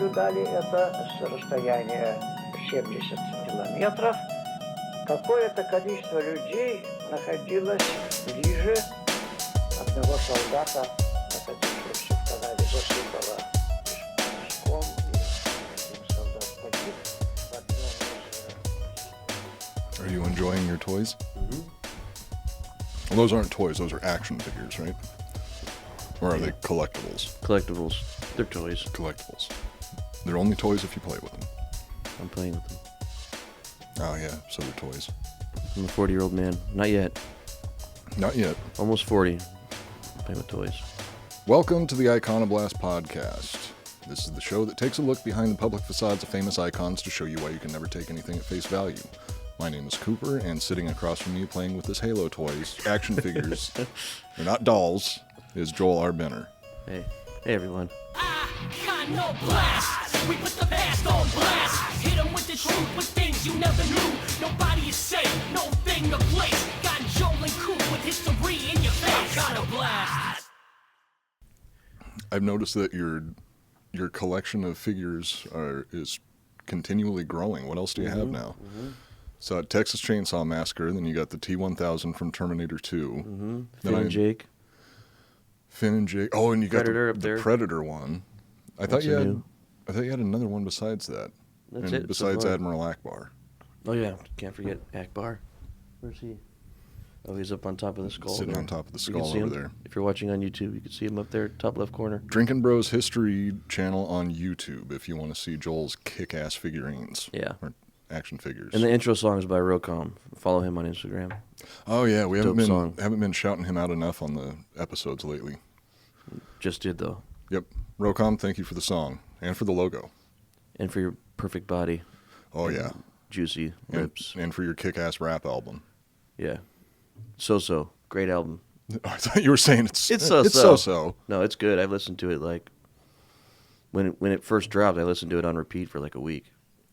наблюдали это с расстояния 70 километров. Какое-то количество людей находилось ближе. Одного солдата, находившегося в канаве, засыпало песком, и один солдат погиб в одном из... Are you enjoying your toys? Mm-hmm. Well, those aren't toys, those are action figures, right? Or are they collectibles? Collectibles. They're toys. Collectibles. They're only toys if you play with them. I'm playing with them. Oh yeah, so they're toys. I'm a 40-year-old man. Not yet. Not yet. Almost 40. Playing with toys. Welcome to the Iconoblast podcast. This is the show that takes a look behind the public facades of famous icons to show you why you can never take anything at face value. My name is Cooper, and sitting across from me playing with his Halo toys, action figures, they're not dolls, is Joel R. Benner. Hey. Hey, everyone. Iconoblast. We put the past on blast. Hit them with the truth, with things you never knew. Nobody is safe, no thing to place. Got Joel and Coop with history in your face. Iconoblast. I've noticed that your collection of figures is continually growing. What else do you have now? Mm-hmm. So Texas Chainsaw Massacre, then you got the T-1000 from Terminator 2. Mm-hmm. Finn and Jake. Finn and Jake. Oh, and you got Predator up the there. Predator one. I thought you had another one besides that. That's and it. Besides so far. Admiral Akbar. Oh, yeah. Can't forget Akbar. Where's he? Oh, he's up on top of the skull. Sitting there. on top of the You can skull see over him. there. If you're watching on YouTube, you can see him up there, top left corner. Drinkin' Bros History channel on YouTube if you want to see Joel's kick-ass figurines. Yeah. Or action figures. And the intro song is by Rocom. Follow him on Instagram. Oh yeah, we haven't Dope been shouting him out enough on the episodes lately. Just did, though. Yep. Rocom, thank you for the song and for the logo. And for your perfect body. Oh yeah. Juicy lips. And for your kick-ass rap album. Yeah. So. Great album. I thought you were saying it's so-so. It's so-so. No, it's good. I've listened to it like when it first dropped. I listened to it on repeat for like a week,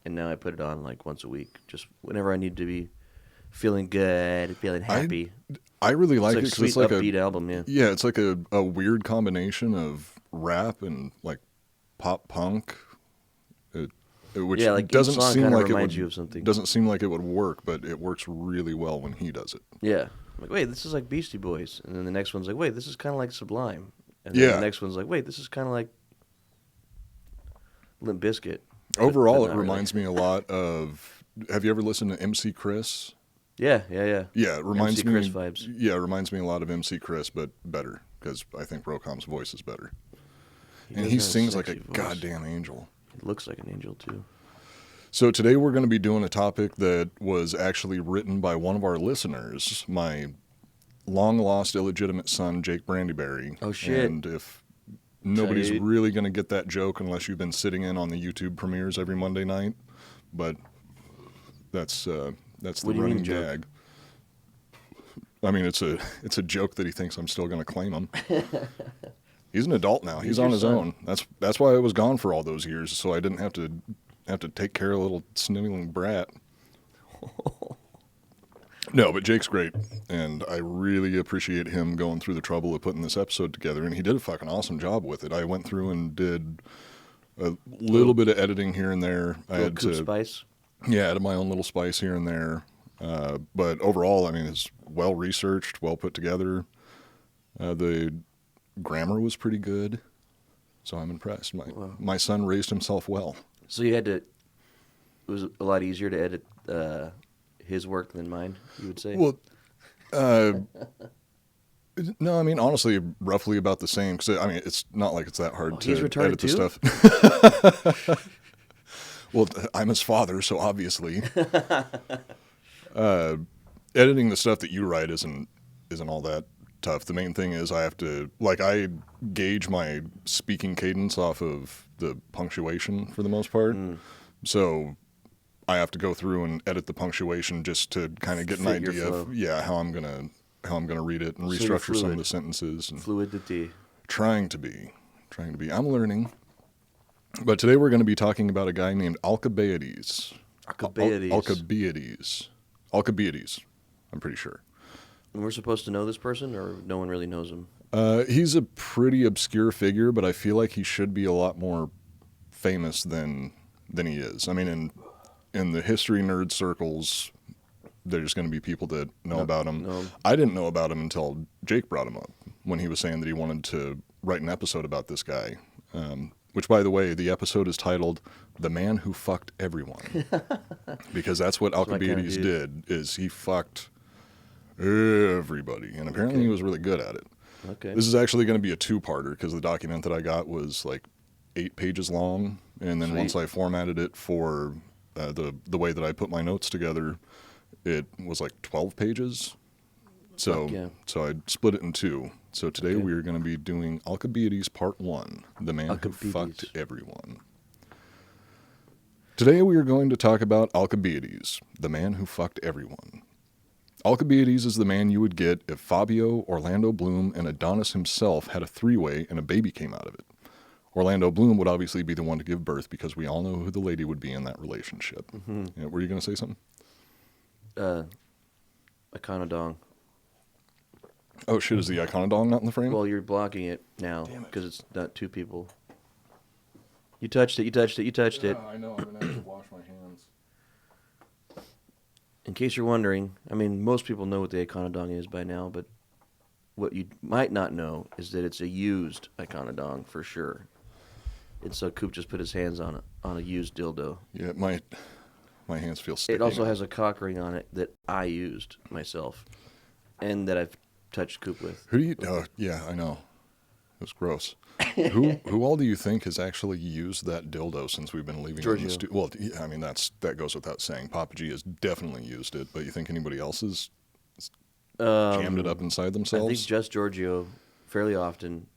and now I put it on like once a week, just whenever I need to be feeling good, feeling happy. I really like it It's because like it's sweet, like upbeat album. Yeah. Yeah, it's like a weird combination of rap and like pop punk. Which Yeah, like each doesn't song seem kinda like it reminds would, you of something. Doesn't seem like it would work, but it works really well when he does it. Yeah. I'm like, wait, this is like Beastie Boys, and then the next one's like, wait, this is kind of like Sublime, and then the next one's like, wait, this is kind of like Limp Bizkit. Overall, but it reminds me a lot of. Have you ever listened to MC Chris? Yeah. Yeah, it reminds MC me. Chris vibes. Yeah, it reminds me a lot of MC Chris, but better because I think Rocom's voice is better, and does he have a sings like a sexy voice. goddamn angel. It looks like an angel too. So today we're going to be doing a topic that was actually written by one of our listeners, my long-lost illegitimate son, Jake Brandyberry. Oh, shit. And if nobody's Tight. really going to get that joke unless you've been sitting in on the YouTube premieres every Monday night, but that's the What do you running mean, joke? gag. I mean, it's a joke that he thinks I'm still going to claim him. He's an adult now. He's on your his son. own. That's why I was gone for all those years, so I didn't have to take care of a little sniveling brat. No, but Jake's great, and I really appreciate him going through the trouble of putting this episode together, and he did a fucking awesome job with it. I went through and did a little bit of editing here and there. I had Coop to, Spice. yeah, added my own little spice here and there, but overall, I mean, it's well researched, well put together. The grammar was pretty good, so I'm impressed. My son raised himself well. So you had to. It was a lot easier to edit his work than mine. You would say. Well, no, I mean honestly, roughly about the same. Because I mean, it's not like it's that hard to he's retarded edit the too? stuff. Well, I'm his father, so obviously, editing the stuff that you write isn't all that tough. The main thing is I gauge my speaking cadence off of the punctuation for the most part. So I have to go through and edit the punctuation just to kind of get an Fit your idea of flow. how I'm gonna read it and So you're restructure some of fluid. the sentences. And Fluidity. trying to be. I'm learning. But today we're going to be talking about a guy named Alcibiades. Alcibiades. I'm pretty sure. And we're supposed to know this person, or no one really knows him. He's a pretty obscure figure, but I feel like he should be a lot more famous than he is. I mean, in the history nerd circles, there's going to be people that know about him. No. I didn't know about him until Jake brought him up when he was saying that he wanted to write an episode about this guy. Which, by the way, the episode is titled "The Man Who Fucked Everyone," because that's what Alcibiades did. Is he fucked everybody, and apparently he was really good at it. Okay. This is actually going to be a two-parter because the document that I got was like 8 pages long, and then once I formatted it for the way that I put my notes together, it was like 12 pages. So I split it in two. So today we are going to be doing Alcibiades Part 1, The Man Who Fucked Everyone. Today we are going to talk about Alcibiades, the man who fucked everyone. Alcibiades is the man you would get if Fabio, Orlando Bloom, and Adonis himself had a three-way and a baby came out of it. Orlando Bloom would obviously be the one to give birth because we all know who the lady would be in that relationship. Mm-hmm. Yeah, were you going to say something? Iconodong. Oh shit, is the Iconodong not in the frame? Well, you're blocking it now because it's not two people. You touched it. I know. I'm going to have to wash my hands. In case you're wondering, I mean, most people know what the Iconodong is by now, but what you might not know is that it's a used Iconodong for sure. And so Coop just put his hands on a used dildo. Yeah, my hands feel sticky. It also has a cock ring on it that I used myself, and that I've touched Coop with. Who do you? Oh, yeah, I know. It was gross. Who all do you think has actually used that dildo since we've been leaving? Giorgio. Well, I mean that goes without saying. Papa G has definitely used it, but you think anybody else has jammed it up inside themselves? I think just Giorgio, fairly often,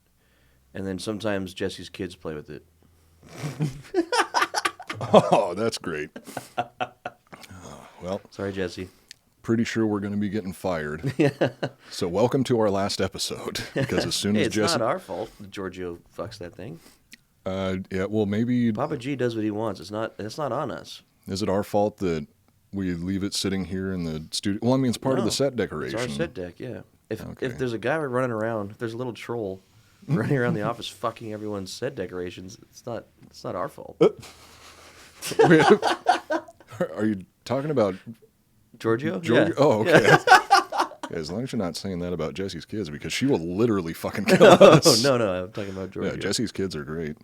and then sometimes Jesse's kids play with it. Oh, that's great. Well, sorry, Jesse. Pretty sure we're going to be getting fired. So welcome to our last episode. Because as soon as it's Jesse, not our fault that Giorgio fucks that thing. Yeah, well maybe Papa G does what he wants. It's not on us. Is it our fault that we leave it sitting here in the studio? Well, I mean, it's part of the set decoration. It's our set deck, yeah. If there's a guy running around, if there's a little troll running around the office fucking everyone's set decorations, it's not our fault. Are you talking about Giorgio? Giorgio? Yeah. Oh, okay. Yeah, as long as you're not saying that about Jesse's kids, because she will literally fucking kill us. No, I'm talking about Giorgio. Yeah, Jesse's kids are great.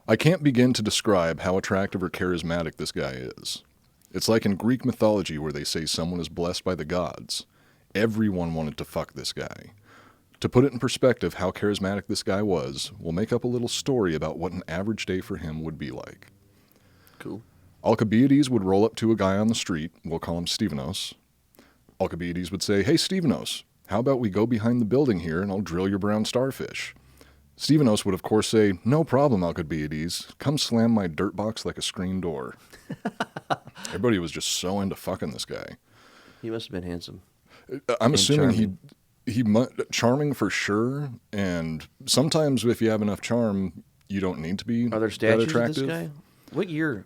I can't begin to describe how attractive or charismatic this guy is. It's like in Greek mythology where they say someone is blessed by the gods. Everyone wanted to fuck this guy. To put it in perspective how charismatic this guy was, we'll make up a little story about what an average day for him would be like. Cool. Alcibiades would roll up to a guy on the street, we'll call him Stevenos. Alcibiades would say, "Hey Stevenos, how about we go behind the building here and I'll drill your brown starfish?" Stevenos would of course say, "No problem, Alcibiades. Come slam my dirt box like a screen door." Everybody was just so into fucking this guy. He must have been handsome. I'm assuming he charming for sure, and sometimes if you have enough charm, you don't need to be Are there statues attractive. of this guy? What year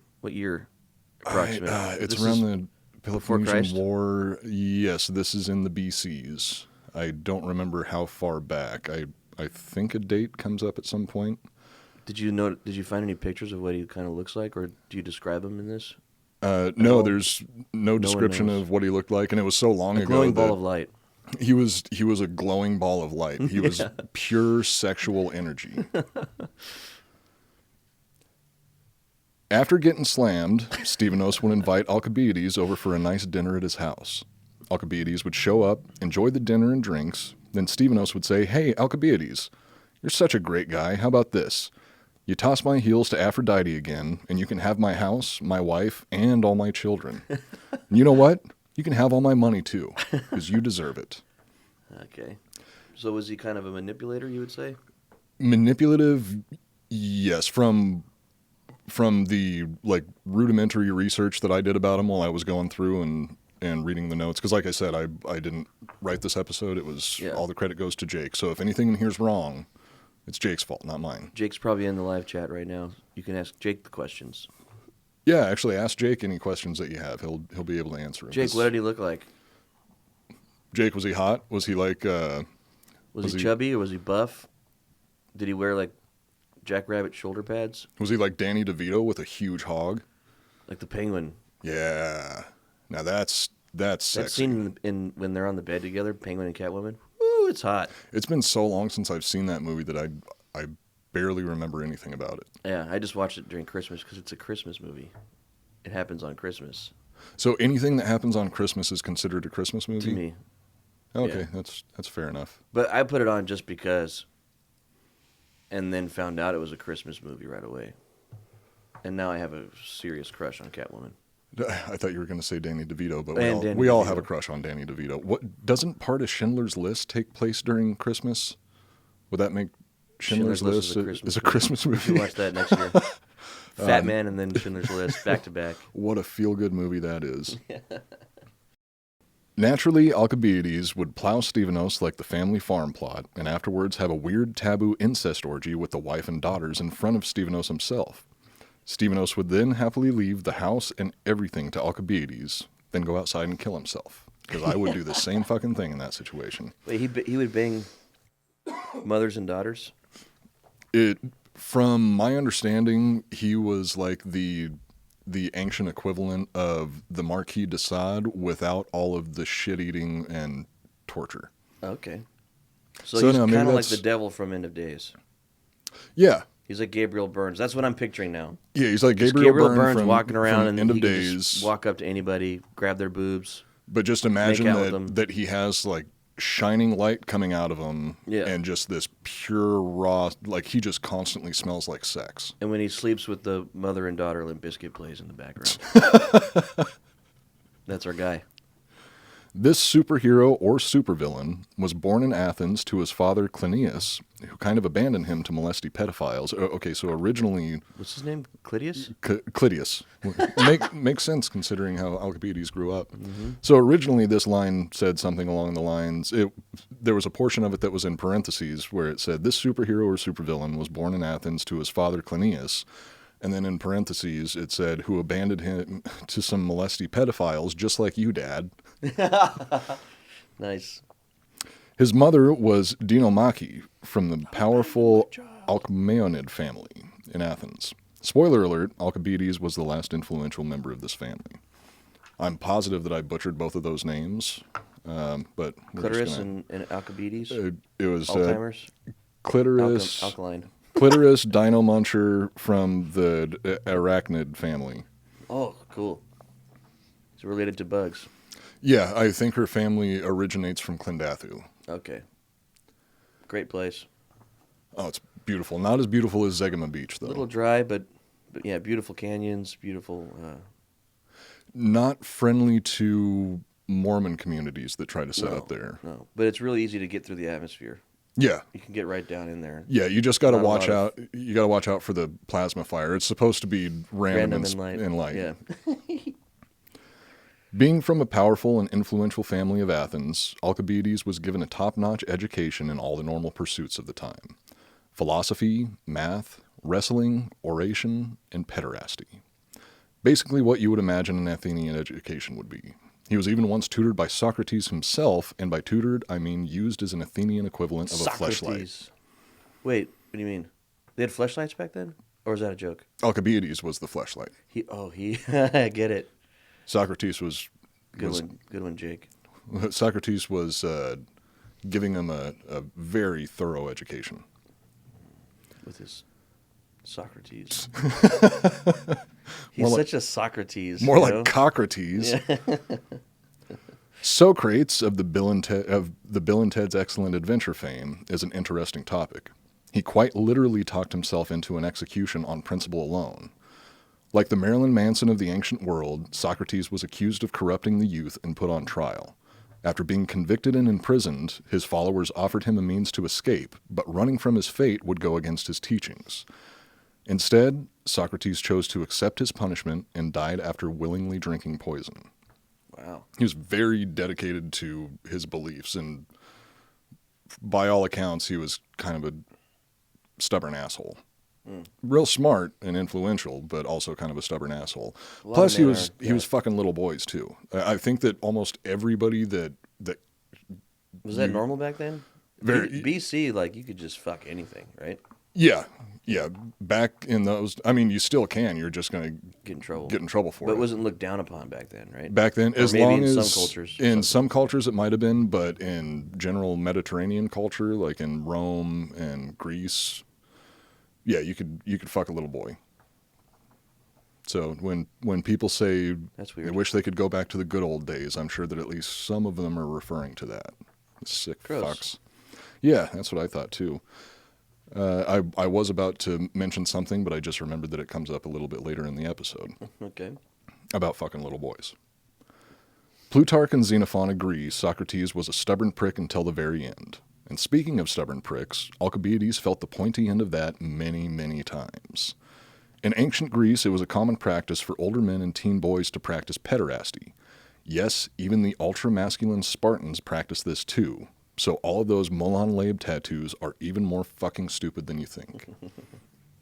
approximately? It's around the Peloponnesian War. Yes, this is in the BCs. I don't remember how far back. I think a date comes up at some point. Did you find any pictures of what he kind of looks like, or do you describe him in this? No, there's no description of what he looked like, and it was so long ago. A glowing ball of light. He was a glowing ball of light. He was pure sexual energy. After getting slammed, Stevenos would invite Alcibiades over for a nice dinner at his house. Alcibiades would show up, enjoy the dinner and drinks, then Stevenos would say, "Hey, Alcibiades, you're such a great guy. How about this? You toss my heels to Aphrodite again, and you can have my house, my wife, and all my children. And you know what? You can have all my money too, because you deserve it." Okay. So was he kind of a manipulator, you would say? Manipulative, yes. From the rudimentary research that I did about him while I was going through and reading the notes, because like I said, I didn't write this episode. It was all the credit goes to Jake. So if anything in here's wrong, it's Jake's fault, not mine. Jake's probably in the live chat right now. You can ask Jake the questions. Yeah, actually, ask Jake any questions that you have. He'll be able to answer them. Jake, what did he look like? Jake, was he hot? Was he like? Was he chubby or was he buff? Did he wear like jackrabbit shoulder pads. Was he like Danny DeVito with a huge hog? Like the penguin. Yeah. Now that's sexy. That scene in when they're on the bed together, Penguin and Catwoman. Woo, it's hot. It's been so long since I've seen that movie that I barely remember anything about it. Yeah, I just watched it during Christmas because it's a Christmas movie. It happens on Christmas. So anything that happens on Christmas is considered a Christmas movie? To me. Okay, Yeah. that's fair enough. But I put it on just because, and then found out it was a Christmas movie right away. And now I have a serious crush on Catwoman. I thought you were going to say Danny DeVito, but And we all Danny have a DeVito. crush on Danny DeVito. What doesn't part of Schindler's List take place during Christmas? Would that make Schindler's List is a Christmas We movie? should watch that next year. Fat Man and then Schindler's List back to back. What a feel-good movie that is. Naturally, Alcibiades would plow Stevenos like the family farm plot, and afterwards have a weird taboo incest orgy with the wife and daughters in front of Stevenos himself. Stevenos would then happily leave the house and everything to Alcibiades, then go outside and kill himself. Because I would do the same fucking thing in that situation. Wait, he would bang mothers and daughters? From my understanding, he was like the ancient equivalent of the Marquis de Sade without all of the shit-eating and torture. Okay. So So he's no, maybe kind of like that's- the devil from End of Days. Yeah. He's like Gabriel Burns. That's what I'm picturing now. Yeah, he's like Just Gabriel Byrne from, walking around from and End of he can Days. just walk up to anybody, grab their boobs. But just imagine Make out with them. that he has like shining light coming out of him Yeah. and just this pure raw, like he just constantly smells like sex. And when he sleeps with the mother and daughter, Limp Bizkit plays in the background. That's our guy. This superhero or supervillain was born in Athens to his father Clinias, who kind of abandoned him to molesty pedophiles. Okay, so originally What's his name? Clytius? Clytius. Makes sense considering how Alcibiades grew up. So originally this line said something along the lines, there was a portion of it that was in parentheses where it said, this superhero or supervillain was born in Athens to his father Clinias. And then in parentheses it said, who abandoned him to some molesty pedophiles just like you, Dad. Nice. His mother was Dinomaki from the powerful Alcmaeonid family in Athens. Spoiler alert, Alcibiades was the last influential member of this family. I'm positive that I butchered both of those names, but we're Clitoris just gonna, and Alcibiades? it was Alzheimer's? Clitoris, Alkaline. Clitoris Dino Muncher from the arachnid family. Oh, cool. It's related to bugs. Yeah, I think her family originates from Clondathu. Okay. Great place. Oh, it's beautiful. Not as beautiful as Zegama Beach, though. A little dry, but yeah, beautiful canyons, beautiful. Not friendly to Mormon communities that try to set up there. No, but it's really easy to get through the atmosphere. Yeah. You can get right down in there. Yeah, you just got to Not a watch lot out. You got to watch out for the plasma fire. It's supposed to be random and light. Yeah. Being from a powerful and influential family of Athens, Alcibiades was given a top-notch education in all the normal pursuits of the time. Philosophy, math, wrestling, oration, and pederasty. Basically what you would imagine an Athenian education would be. He was even once tutored by Socrates himself, and by tutored, I mean used as an Athenian equivalent of a fleshlight. Socrates. Wait, what do you mean? They had fleshlights back then? Or is that a joke? Alcibiades was the fleshlight. I get it. Socrates was Good one, Jake. Socrates was giving him a very thorough education. With his Socrates. More He's like- such a Socrates. More you like know? Cockrotes. Socrates of the Bill and Ted's Excellent Adventure fame is an interesting topic. He quite literally talked himself into an execution on principle alone. Like the Marilyn Manson of the ancient world, Socrates was accused of corrupting the youth and put on trial. After being convicted and imprisoned, his followers offered him a means to escape, but running from his fate would go against his teachings. Instead, Socrates chose to accept his punishment and died after willingly drinking poison. Wow. He was very dedicated to his beliefs, and by all accounts, he was kind of a stubborn asshole. Real smart and influential, but also kind of a stubborn asshole. A lot Plus, of he men was are, he was fucking little boys too. I think that almost everybody that Was that normal back then? Very- BC, like, you could just fuck anything, right? yeah Yeah, back in those, I mean, you still can. You're just going to Get in trouble. get in trouble for But it. it wasn't looked down upon back then, right? Back then, Or as maybe long in as some cultures. in some cultures it might have been, but in general Mediterranean culture, like in Rome and Greece, yeah, you could fuck a little boy. So when people say That's they weird. wish they could go back to the good old days, I'm sure that at least some of them are referring to that. Sick Gross. fucks. Yeah, that's what I thought too. I was about to mention something, but I just remembered that it comes up a little bit later in the episode Okay. about fucking little boys. Plutarch and Xenophon agree Socrates was a stubborn prick until the very end. And speaking of stubborn pricks, Alcibiades felt the pointy end of that many, many times. In ancient Greece, it was a common practice for older men and teen boys to practice pederasty. Yes, even the ultra-masculine Spartans practiced this too. So all of those Molon Labe tattoos are even more fucking stupid than you think.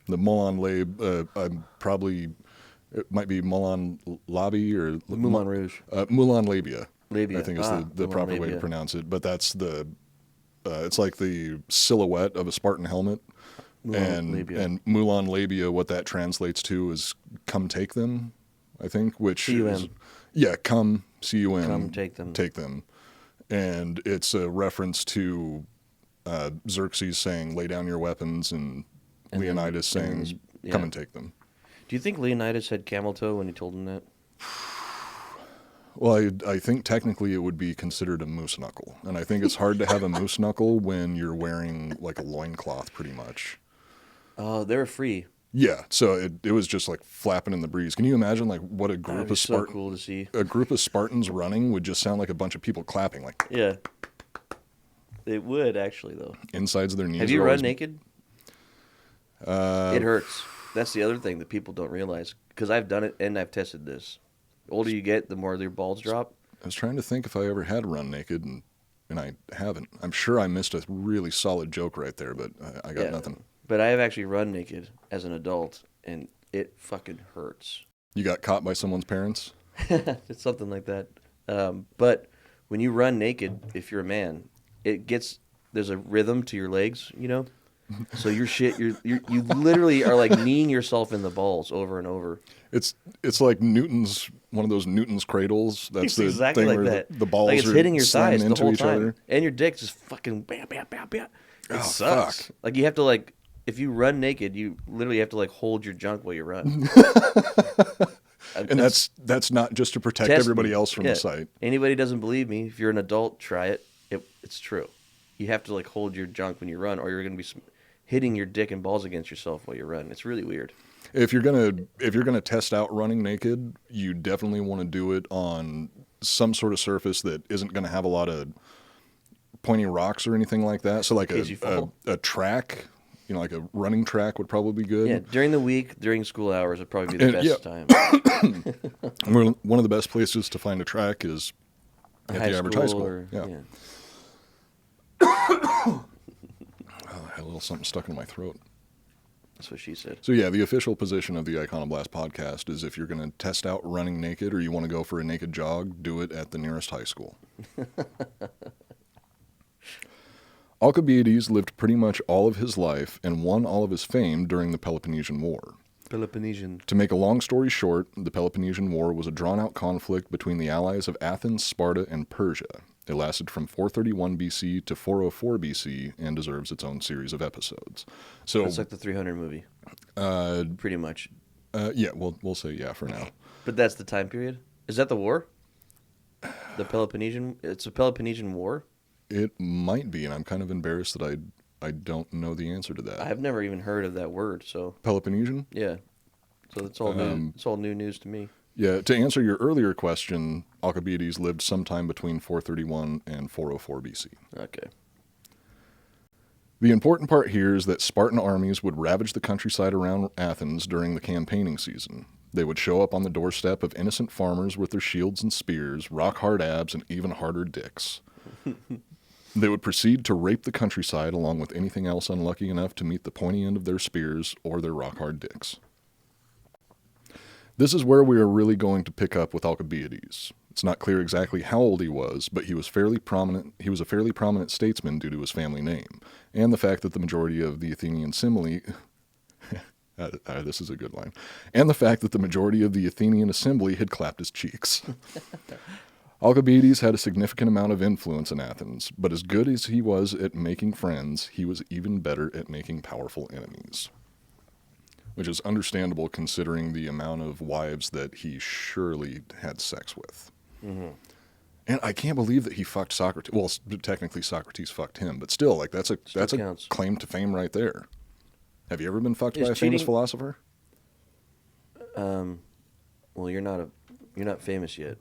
The Molon Labe, it might be Molon Labi or Moulin Rouge. Moulin Labia. Labia. I think is the Moulin proper way to Labia. pronounce it. But that's it's like the silhouette of a Spartan helmet. Moulin Labia. And Moulin Labia, what that translates to is "come take them," I think. Which C-U-M. is, yeah, come C-U-M. Come take them. Take them. And it's a reference to Xerxes saying, "Lay down your weapons," and Leonidas saying, "Come and take them." Do you think Leonidas had camel toe when he told him that? Well, I think technically it would be considered a moose knuckle. And I think it's hard to have a moose knuckle when you're wearing like a loincloth pretty much. Oh, they were free. Yeah, so it was just like flapping in the breeze. Can you imagine like what a group That'd be of so cool to see. a group of Spartans running would just sound like a bunch of people clapping, like Yeah. It would, actually, though. insides of their knees. Have you are run always- naked? It hurts. That's the other thing that people don't realize. Because I've done it and I've tested this. The older you get, the more your balls drop. I was trying to think if I ever had run naked, and I haven't. I'm sure I missed a really solid joke right there, but I got nothing. But I have actually run naked as an adult, and it fucking hurts. You got caught by someone's parents? It's something like that. But when you run naked, if you're a man, there's a rhythm to your legs, you know? So you literally are like kneeing yourself in the balls over and over. It's like one of those Newton's cradles. That's It's the exactly thing like where that. the balls like it's are hitting your slamming thighs the into whole each time, other. and your dick just fucking bam, bam, bam, bam. It Oh, sucks. fuck. Like you have to if you run naked, you literally have to hold your junk while you run. And that's not just to protect Test everybody me. else from Yeah. the sight. Anybody doesn't believe me, if you're an adult, try it. It's true. You have to hold your junk when you run, or you're going to be hitting your dick and balls against yourself while you run. It's really weird. If you're gonna test out running naked, you definitely want to do it on some sort of surface that isn't going to have a lot of pointy rocks or anything like that. So like In case you fall. a track, like a running track would probably be good. Yeah, during the week, during school hours, would probably be the best time. One of the best places to find a track is at the average high school. Yeah. Oh, I had a little something stuck in my throat. That's what she said. So yeah, the official position of the Iconoblast podcast is if you're going to test out running naked or you want to go for a naked jog, do it at the nearest high school. Alcibiades lived pretty much all of his life and won all of his fame during the Peloponnesian War. Peloponnesian. To make a long story short, the Peloponnesian War was a drawn-out conflict between the allies of Athens, Sparta, and Persia. It lasted from 431 BC to 404 BC and deserves its own series of episodes. So It's like the 300 movie. Pretty much. yeah, we'll say yeah for now. But that's the time period? Is that the war? The Peloponnesian? It's a Peloponnesian War? It might be, and I'm kind of embarrassed that I don't know the answer to that. I've never even heard of that word, so Peloponnesian? yeah. So that's all new. It's all new news to me. Yeah, to answer your earlier question, Alcibiades lived sometime between 431 and 404 BC. Okay. The important part here is that Spartan armies would ravage the countryside around Athens during the campaigning season. They would show up on the doorstep of innocent farmers with their shields and spears, rock-hard abs, and even harder dicks. They would proceed to rape the countryside along with anything else unlucky enough to meet the pointy end of their spears or their rock-hard dicks. This is where we are really going to pick up with Alcibiades. It's not clear exactly how old he was, but he was fairly prominent. He was a fairly prominent statesman due to his family name, and the fact that the majority of the Athenian simile This is a good line. And the fact that the majority of the Athenian assembly had clapped his cheeks. Alcibiades had a significant amount of influence in Athens, but as good as he was at making friends, he was even better at making powerful enemies. Which is understandable considering the amount of wives that he surely had sex with. Mm-hmm. And I can't believe that he fucked Socrates. Well, technically Socrates fucked him, but still, like that's a claim to fame right there. Have you ever been fucked by a famous philosopher? Well, you're not famous yet.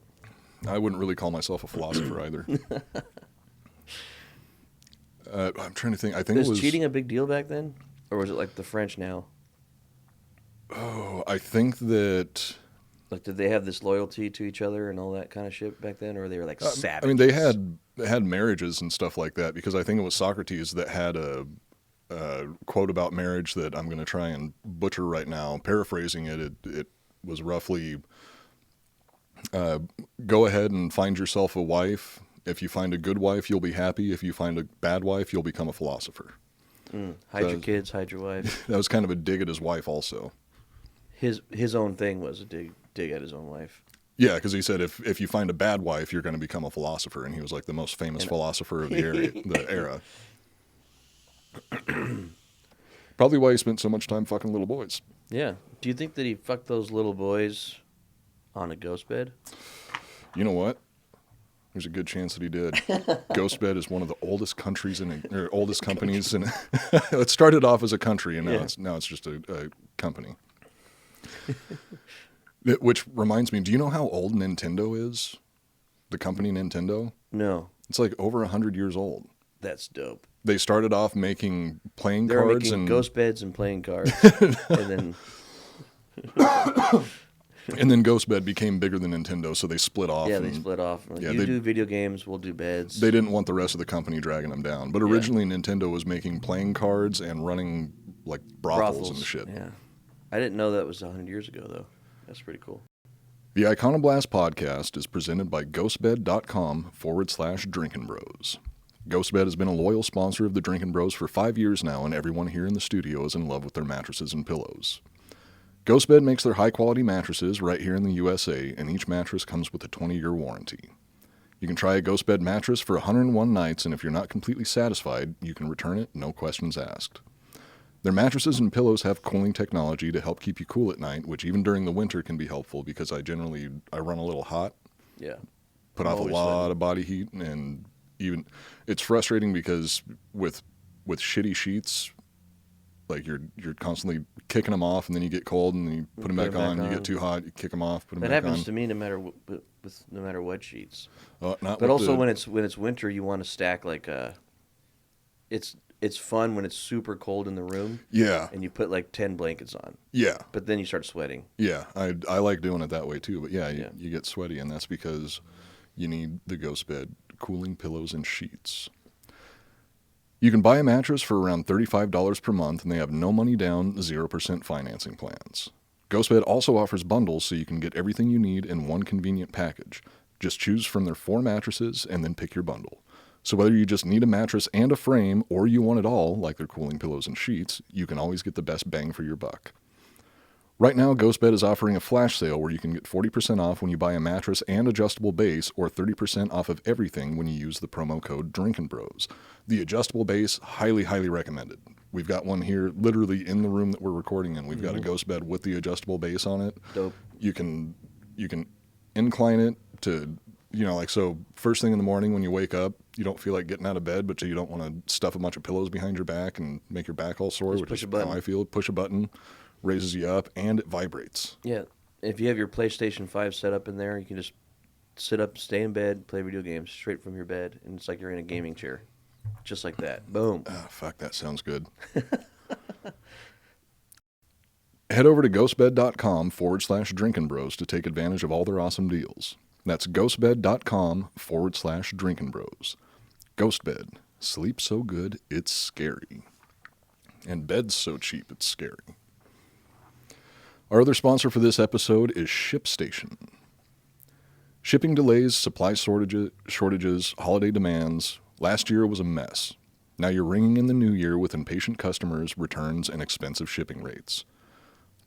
I wouldn't really call myself a philosopher either. I'm trying to think. I think was cheating a big deal back then, or was it like the French now? Oh, I think that. Like, did they have this loyalty to each other and all that kind of shit back then, or they were like savages? I mean, they had marriages and stuff like that because I think it was Socrates that had a quote about marriage that I'm going to try and butcher right now. Paraphrasing it was roughly, go ahead and find yourself a wife. If you find a good wife, you'll be happy. If you find a bad wife, you'll become a philosopher. Hide your kids, hide your wife. That was kind of a dig at his wife also. His own thing was a dig at his own wife. Yeah, because he said if you find a bad wife, you're going to become a philosopher, and he was like the most famous philosopher of the era. Probably why he spent so much time fucking little boys. Yeah. Do you think that he fucked those little boys on a ghost bed? You know what? There's a good chance that he did. Ghostbed is one of the oldest companies, and it started off as a country, and now it's just a company. Which reminds me, do you know how old Nintendo is? The company Nintendo? No. It's like over 100 years old. That's dope. They started off making playing cards. They were making ghost beds and playing cards. and then Ghostbed became bigger than Nintendo, so they split off. Yeah, they split off. Like, you do video games, we'll do beds. They didn't want the rest of the company dragging them down. But originally Nintendo was making playing cards and running like brothels and shit. Yeah. I didn't know that was 100 years ago, though. That's pretty cool. The Iconoblast podcast is presented by ghostbed.com/Drinkin' Bros. Ghostbed has been a loyal sponsor of the Drinkin' Bros for 5 years now, and everyone here in the studio is in love with their mattresses and pillows. Ghostbed makes their high-quality mattresses right here in the USA, and each mattress comes with a 20-year warranty. You can try a Ghostbed mattress for 101 nights, and if you're not completely satisfied, you can return it, no questions asked. Their mattresses and pillows have cooling technology to help keep you cool at night, which even during the winter can be helpful because I run a little hot. Yeah. Put off a lot of body heat, and even it's frustrating because with shitty sheets, like you're constantly kicking them off, and then you get cold, and then you put them back on. You get too hot, you kick them off, put them back on. That happens to me no matter what sheets. But also when it's winter, you want to stack like it's fun when it's super cold in the room. Yeah. And you put like 10 blankets on. Yeah. But then you start sweating. Yeah, I like doing it that way too. But you get sweaty, and that's because you need the Ghostbed cooling pillows and sheets. You can buy a mattress for around $35 per month, and they have no money down, 0% financing plans. Ghostbed also offers bundles so you can get everything you need in one convenient package. Just choose from their 4 mattresses and then pick your bundle. So whether you just need a mattress and a frame, or you want it all, like their cooling pillows and sheets, you can always get the best bang for your buck. Right now, Ghostbed is offering a flash sale where you can get 40% off when you buy a mattress and adjustable base, or 30% off of everything when you use the promo code Drinkin' Bros. The adjustable base, highly, highly recommended. We've got one here literally in the room that we're recording in. We've got a Ghostbed with the adjustable base on it. Dope. You can incline it to, so first thing in the morning when you wake up, you don't feel like getting out of bed, but you don't want to stuff a bunch of pillows behind your back and make your back all sore, which is how I feel. Push a button, raises you up, and it vibrates. Yeah. If you have your PlayStation 5 set up in there, you can just sit up, stay in bed, play video games straight from your bed, and it's like you're in a gaming chair. Just like that. Boom. Oh, fuck, that sounds good. Head over to ghostbed.com/Drinkin' Bros to take advantage of all their awesome deals. That's ghostbed.com/Drinkin' Bros. Ghostbed. Sleep so good, it's scary. And bed's so cheap, it's scary. Our other sponsor for this episode is ShipStation. Shipping delays, supply shortages, holiday demands. Last year was a mess. Now you're ringing in the new year with impatient customers, returns, and expensive shipping rates.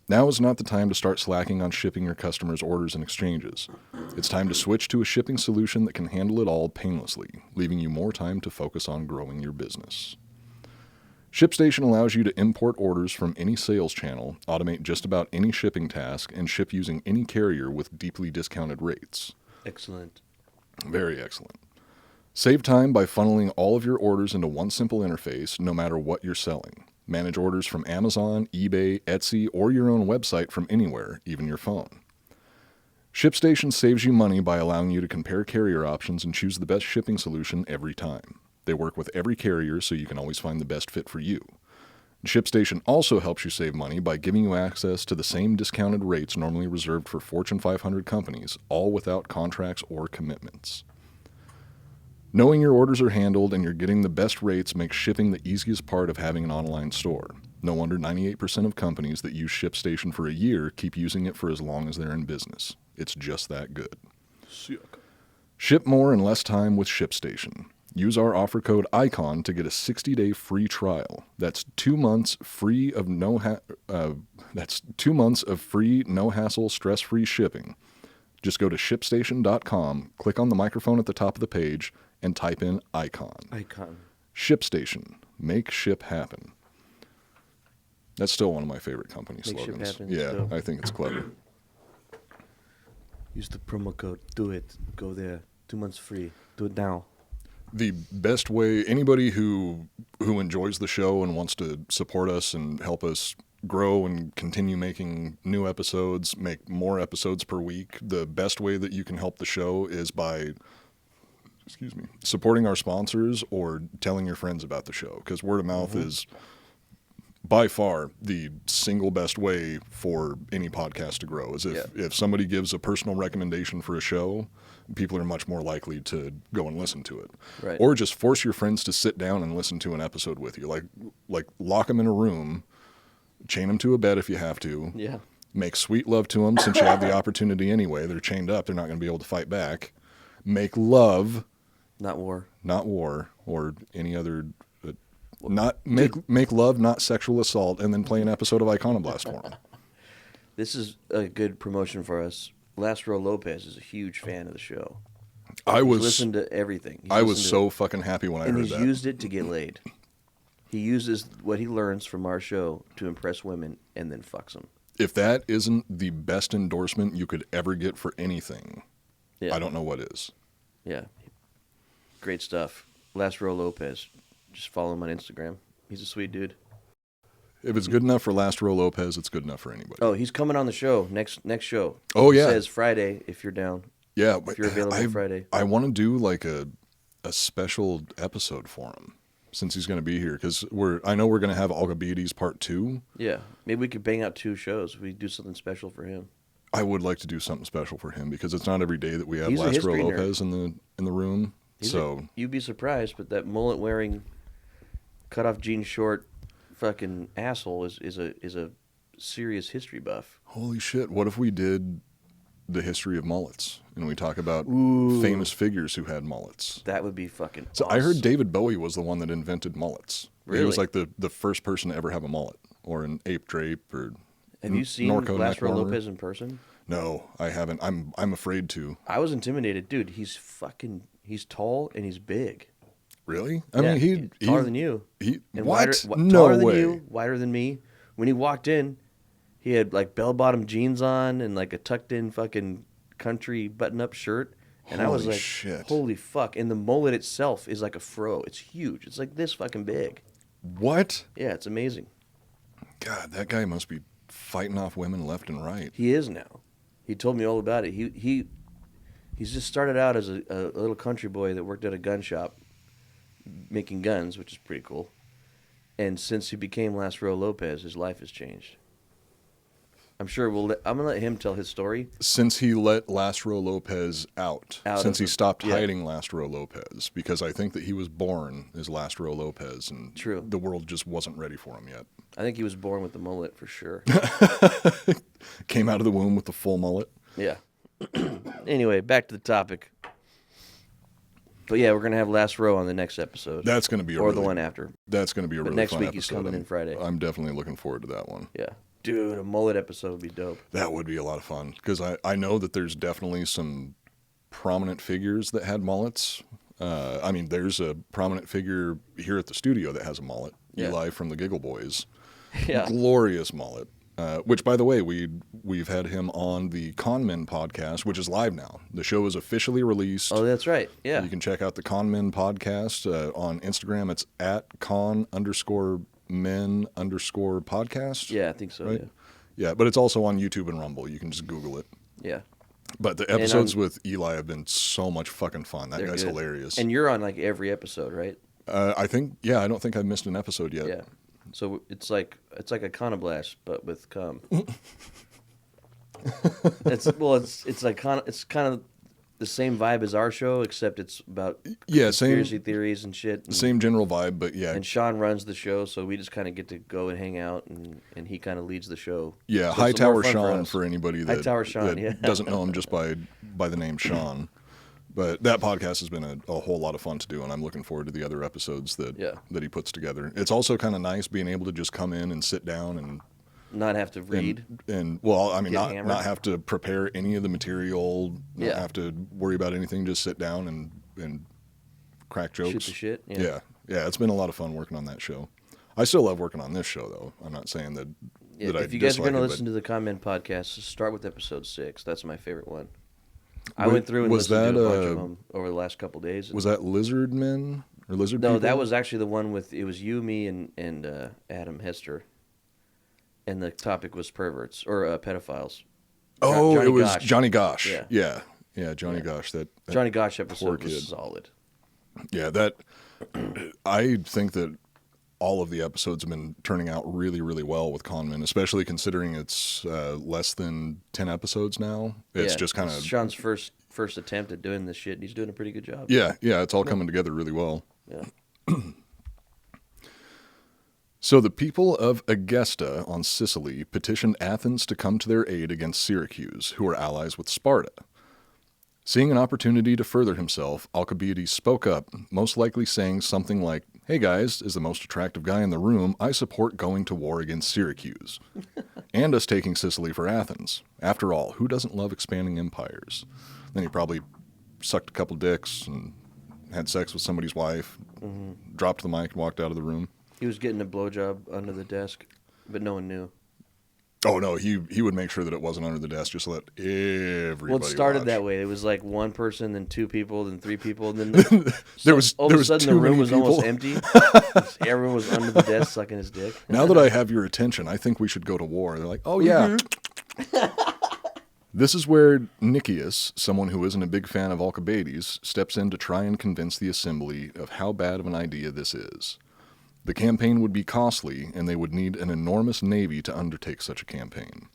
Now is not the time to start slacking on shipping your customers' orders and exchanges. It's time to switch to a shipping solution that can handle it all painlessly, leaving you more time to focus on growing your business. ShipStation allows you to import orders from any sales channel, automate just about any shipping task, and ship using any carrier with deeply discounted rates. Excellent. Very excellent. Save time by funneling all of your orders into one simple interface, no matter what you're selling. Manage orders from Amazon, eBay, Etsy, or your own website from anywhere, even your phone. ShipStation saves you money by allowing you to compare carrier options and choose the best shipping solution every time. They work with every carrier so you can always find the best fit for you. ShipStation also helps you save money by giving you access to the same discounted rates normally reserved for Fortune 500 companies, all without contracts or commitments. Knowing your orders are handled and you're getting the best rates makes shipping the easiest part of having an online store. No wonder 98% of companies that use ShipStation for a year keep using it for as long as they're in business. It's just that good. Ship more in less time with ShipStation. Use our offer code ICON to get a 60-day free trial. That's 2 months free of no hassle, stress-free shipping. Just go to ShipStation.com, click on the microphone at the top of the page, and type in ICON. Icon. ShipStation. Make ship happen. That's still one of my favorite company Make ship slogans. happen Yeah, still. I think it's clever. Use the promo code. Do it. Go there. 2 months free. Do it now. The best way, anybody who enjoys the show and wants to support us and help us grow and continue making new episodes, make more episodes per week, the best way that you can help the show is by supporting our sponsors or telling your friends about the show, because word of mouth is by far the single best way for any podcast to grow. Is if somebody gives a personal recommendation for a show, people are much more likely to go and listen to it. Right. Or just force your friends to sit down and listen to an episode with you. Like lock them in a room, chain them to a bed if you have to. Yeah. Make sweet love to them since you have the opportunity anyway. They're chained up. They're not going to be able to fight back. Make love. Not war. Not war or any other. Make love, not sexual assault, and then play an episode of Iconoblast for them. This is a good promotion for us. Lastro Lopez is a huge fan of the show. I He's was listened to everything. I was so fucking happy when I and heard he's that. used it to get laid. He uses what he learns from our show to impress women and then fucks them. If that isn't the best endorsement you could ever get for anything, Yeah. I don't know what is. Yeah. Great stuff. Lastro Lopez. Just follow him on Instagram. He's a sweet dude. If it's good enough for Lastro Lopez, it's good enough for anybody. Oh, he's coming on the show next show. Oh, He yeah. says Friday if you're down. Yeah, If you're available Friday. I want to do like a special episode for him since he's going to be here, because I know we're going to have Alcibiades Part 2. Yeah. Maybe we could bang out 2 shows. We do something special for him. I would like to do something special for him because it's not every day that we have He's a Lastro history Lopez in the room. You'd be surprised, but that mullet wearing, cut off jean short, fucking asshole is a serious history buff. Holy shit! What if we did the history of mullets and we talk about famous figures who had mullets? That would be fucking. So awesome. I heard David Bowie was the one that invented mullets. Really? He was like the first person to ever have a mullet or an ape drape or. Have you seen Norco neck Lastro warmer. Lopez in person? No, I haven't. I'm afraid to. I was intimidated, dude. He's tall and he's big. Really? I mean, he taller than you. What? Wider, No taller way. than you, wider than me. When he walked in, he had like bell-bottom jeans on and like a tucked-in fucking country button-up shirt. And I was Holy like, shit. holy fuck. And the mullet itself is like a fro. It's huge. It's like this fucking big. What? Yeah, it's amazing. God, that guy must be fighting off women left and right. He is now. He told me all about it. He's just started out as a little country boy that worked at a gun shop making guns, which is pretty cool. And since he became Lastro Lopez, his life has changed. I'm sure I'm going to let him tell his story. Since he let Lastro Lopez out since he stopped hiding Lastro Lopez, because I think that he was born as Lastro Lopez, and True. the world just wasn't ready for him yet. I think he was born with the mullet for sure. Came out of the womb with the full mullet. Yeah. Anyway, back to the topic. But yeah, we're going to have Lastro on the next episode. That's going to be the one after. That's going to be a But really next fun week episode. he's coming in Friday. I'm definitely looking forward to that one. Yeah. Dude, a mullet episode would be dope. That would be a lot of fun, because I know that there's definitely some prominent figures that had mullets. I mean, there's a prominent figure here at the studio that has a mullet. Yeah. Eli from the Giggle Boys. Yeah. Glorious mullet. Which, by the way, we've had him on the Conmen podcast, which is live now. The show is officially released. Oh, that's right. Yeah. You can check out the Conmen podcast on Instagram. It's at con_men_podcast. Yeah, I think so. Right? Yeah. Yeah, but it's also on YouTube and Rumble. You can just Google it. Yeah. But the episodes with Eli have been so much fucking fun. That guy's good. hilarious. And you're on like every episode, right? I don't think I've missed an episode yet. Yeah. So it's like Iconoblast, but with cum. It's kind of the same vibe as our show, except it's about conspiracy theories and shit. Same general vibe, but yeah. And Sean runs the show, so we just kind of get to go and hang out, and he kind of leads the show. Yeah, so Hightower Sean for anybody that, Hightower Sean, that doesn't know him just by the name Sean. But that podcast has been a whole lot of fun to do, and I'm looking forward to the other episodes that he puts together. It's also kind of nice being able to just come in and sit down and not have to read. And well, I mean, hammered. not have to prepare any of the material, not have to worry about anything, just sit down and crack jokes. Shoot the shit. Yeah. It's been a lot of fun working on that show. I still love working on this show, though. I'm not saying that if you guys are going to listen to the Comment podcast, just start with episode 6. That's my favorite one. I went through and listened to a bunch of them over the last couple of days. Was that Lizard Men or Lizard No, People? that was actually the one with, it was you, me, and Adam Hester. And the topic was perverts, or pedophiles. Oh, it was Gosh. Johnny Gosh. Yeah. Yeah, Johnny Gosh. That Johnny Gosh episode poor was kid. solid. Yeah, I think that all of the episodes have been turning out really, really well with Conman, especially considering it's less than 10 episodes now. It's just kind of Sean's first attempt at doing this shit, and he's doing a pretty good job. Yeah, it's all coming together really well. Yeah. So the people of Egesta on Sicily petitioned Athens to come to their aid against Syracuse, who were allies with Sparta. Seeing an opportunity to further himself, Alcibiades spoke up, most likely saying something like, "Hey guys, as the most attractive guy in the room, I support going to war against Syracuse, and us taking Sicily for Athens. After all, who doesn't love expanding empires?" Then he probably sucked a couple dicks and had sex with somebody's wife, dropped the mic and walked out of the room. He was getting a blowjob under the desk, but no one knew. Oh, no, he would make sure that it wasn't under the desk, just to let everybody Well, it started watch. that way. It was like one person, then 2 people, then 3 people, and then there was all of a sudden the too room many was people. almost empty. Everyone was under the desk sucking his dick. Now that I have your attention, I think we should go to war. They're like, oh, yeah. This is where Nicias, someone who isn't a big fan of Alcibiades, steps in to try and convince the assembly of how bad of an idea this is. The campaign would be costly, and they would need an enormous navy to undertake such a campaign.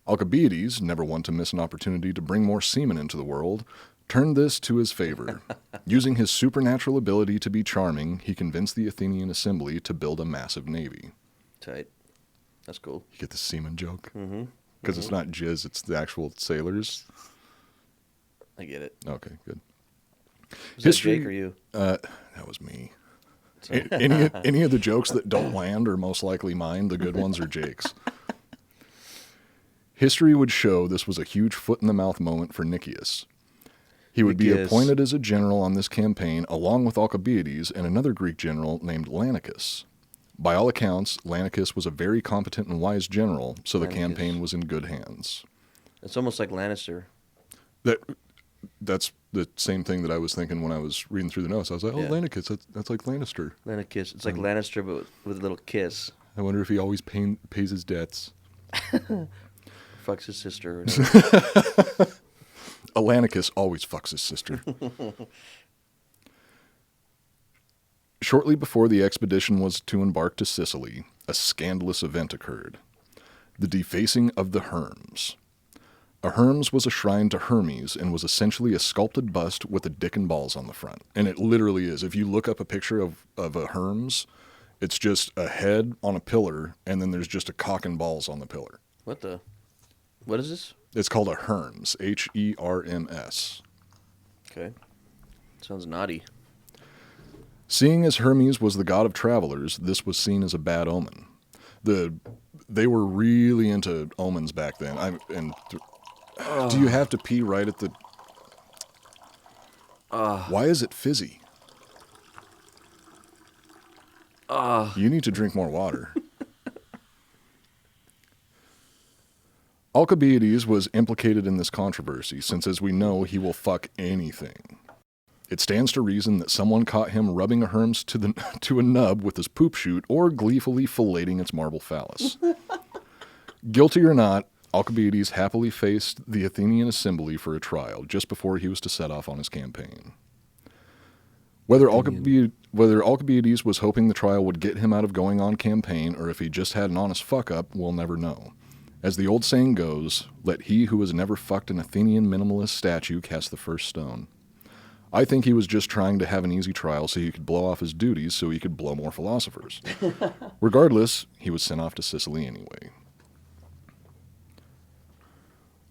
Alcibiades, never one to miss an opportunity to bring more seamen into the world, turned this to his favor. Using his supernatural ability to be charming, he convinced the Athenian assembly to build a massive navy. Tight. That's cool. You get the seaman joke? Mm-hmm. Because it's not jizz, it's the actual sailors. I get it. Okay, good. Was that Jake or you? That was me. Any of the jokes that don't land are most likely mine. The good ones are Jake's. History would show this was a huge foot-in-the-mouth moment for Nicias. He would be appointed as a general on this campaign, along with Alcibiades and another Greek general named Lanicus. By all accounts, Lanicus was a very competent and wise general, so the campaign was in good hands. It's almost like Lannister. That's the same thing that I was thinking when I was reading through the notes. I was like, oh, Lanicus, that's like Lannister. Lanicus. It's like Lannister, but with a little kiss. I wonder if he always pays his debts. Fucks his sister. Alanicus always fucks his sister. Shortly before the expedition was to embark to Sicily, a scandalous event occurred. The defacing of the Hermes. A Hermes was a shrine to Hermes and was essentially a sculpted bust with a dick and balls on the front. And it literally is. If you look up a picture of a Hermes, it's just a head on a pillar, and then there's just a cock and balls on the pillar. What is this? It's called a Hermes, Herms. Okay. Sounds naughty. Seeing as Hermes was the god of travelers, this was seen as a bad omen. they were really into omens back then. Do you have to pee right at the... Why is it fizzy? You need to drink more water. Alcibiades was implicated in this controversy, since as we know, he will fuck anything. It stands to reason that someone caught him rubbing a Hermes to a nub with his poop chute or gleefully filleting its marble phallus. Guilty or not, Alcibiades happily faced the Athenian assembly for a trial just before he was to set off on his campaign. Whether Alcibiades was hoping the trial would get him out of going on campaign or if he just had an honest fuck-up, we'll never know. As the old saying goes, let he who has never fucked an Athenian minimalist statue cast the first stone. I think he was just trying to have an easy trial so he could blow off his duties so he could blow more philosophers. Regardless, he was sent off to Sicily anyway.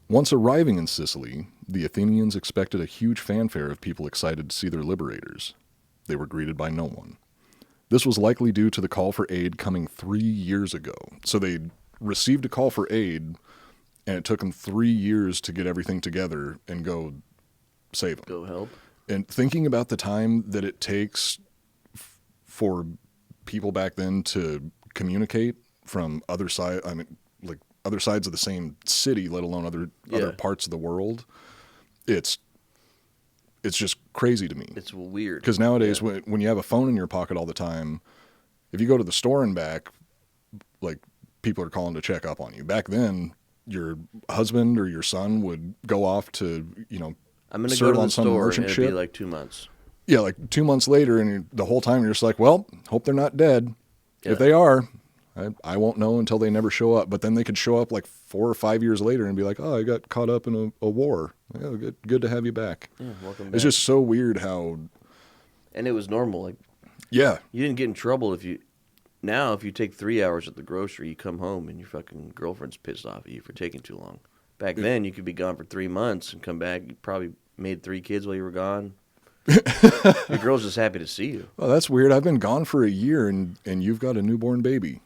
Once arriving in Sicily, the Athenians expected a huge fanfare of people excited to see their liberators. They were greeted by no one. This was likely due to the call for aid coming 3 years ago. So they received a call for aid, and it took them 3 years to get everything together and go save them. Go help. And thinking about the time that it takes for people back then to communicate from other side, other sides of the same city, let alone other parts of the world, it's just crazy to me. It's weird. Because nowadays, when you have a phone in your pocket all the time, if you go to the store and back, like, people are calling to check up on you. Back then, your husband or your son would go off to, I'm going to go to the store and it'd be like 2 months. Yeah, like 2 months later, and the whole time you're just like, well, hope they're not dead. Yeah. If they are, I won't know until they never show up. But then they could show up like 4 or 5 years later and be like, oh, I got caught up in a war. Yeah, good to have you back. Yeah, welcome back. It's just so weird how... And it was normal. Like, yeah. You didn't get in trouble if you... Now, if you take 3 hours at the grocery, you come home and your fucking girlfriend's pissed off at you for taking too long. Back then, you could be gone for 3 months and come back. You probably made 3 kids while you were gone. Your girl's just happy to see you. Well, that's weird. I've been gone for a year, and you've got a newborn baby.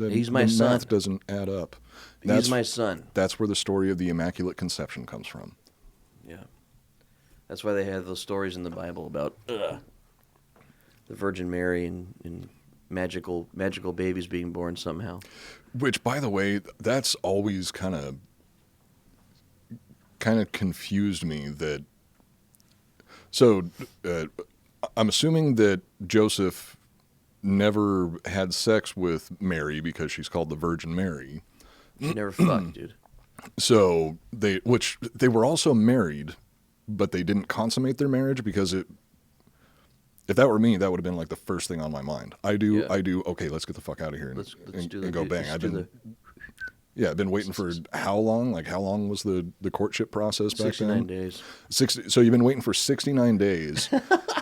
He's my son. The math doesn't add up. He's my son. That's where the story of the Immaculate Conception comes from. Yeah. That's why they have those stories in the Bible about the Virgin Mary and magical babies being born somehow. Which, by the way, that's always kind of confused me that... So, I'm assuming that Joseph never had sex with Mary because she's called the Virgin Mary. She never fucked, dude. So, they were also married, but they didn't consummate their marriage because if that were me, that would have been like the first thing on my mind. I do, okay, let's get the fuck out of here and go bang. I've been waiting for how long? Like, how long was the courtship process back 69 then? 69 days. 60, so you've been waiting for 69 days,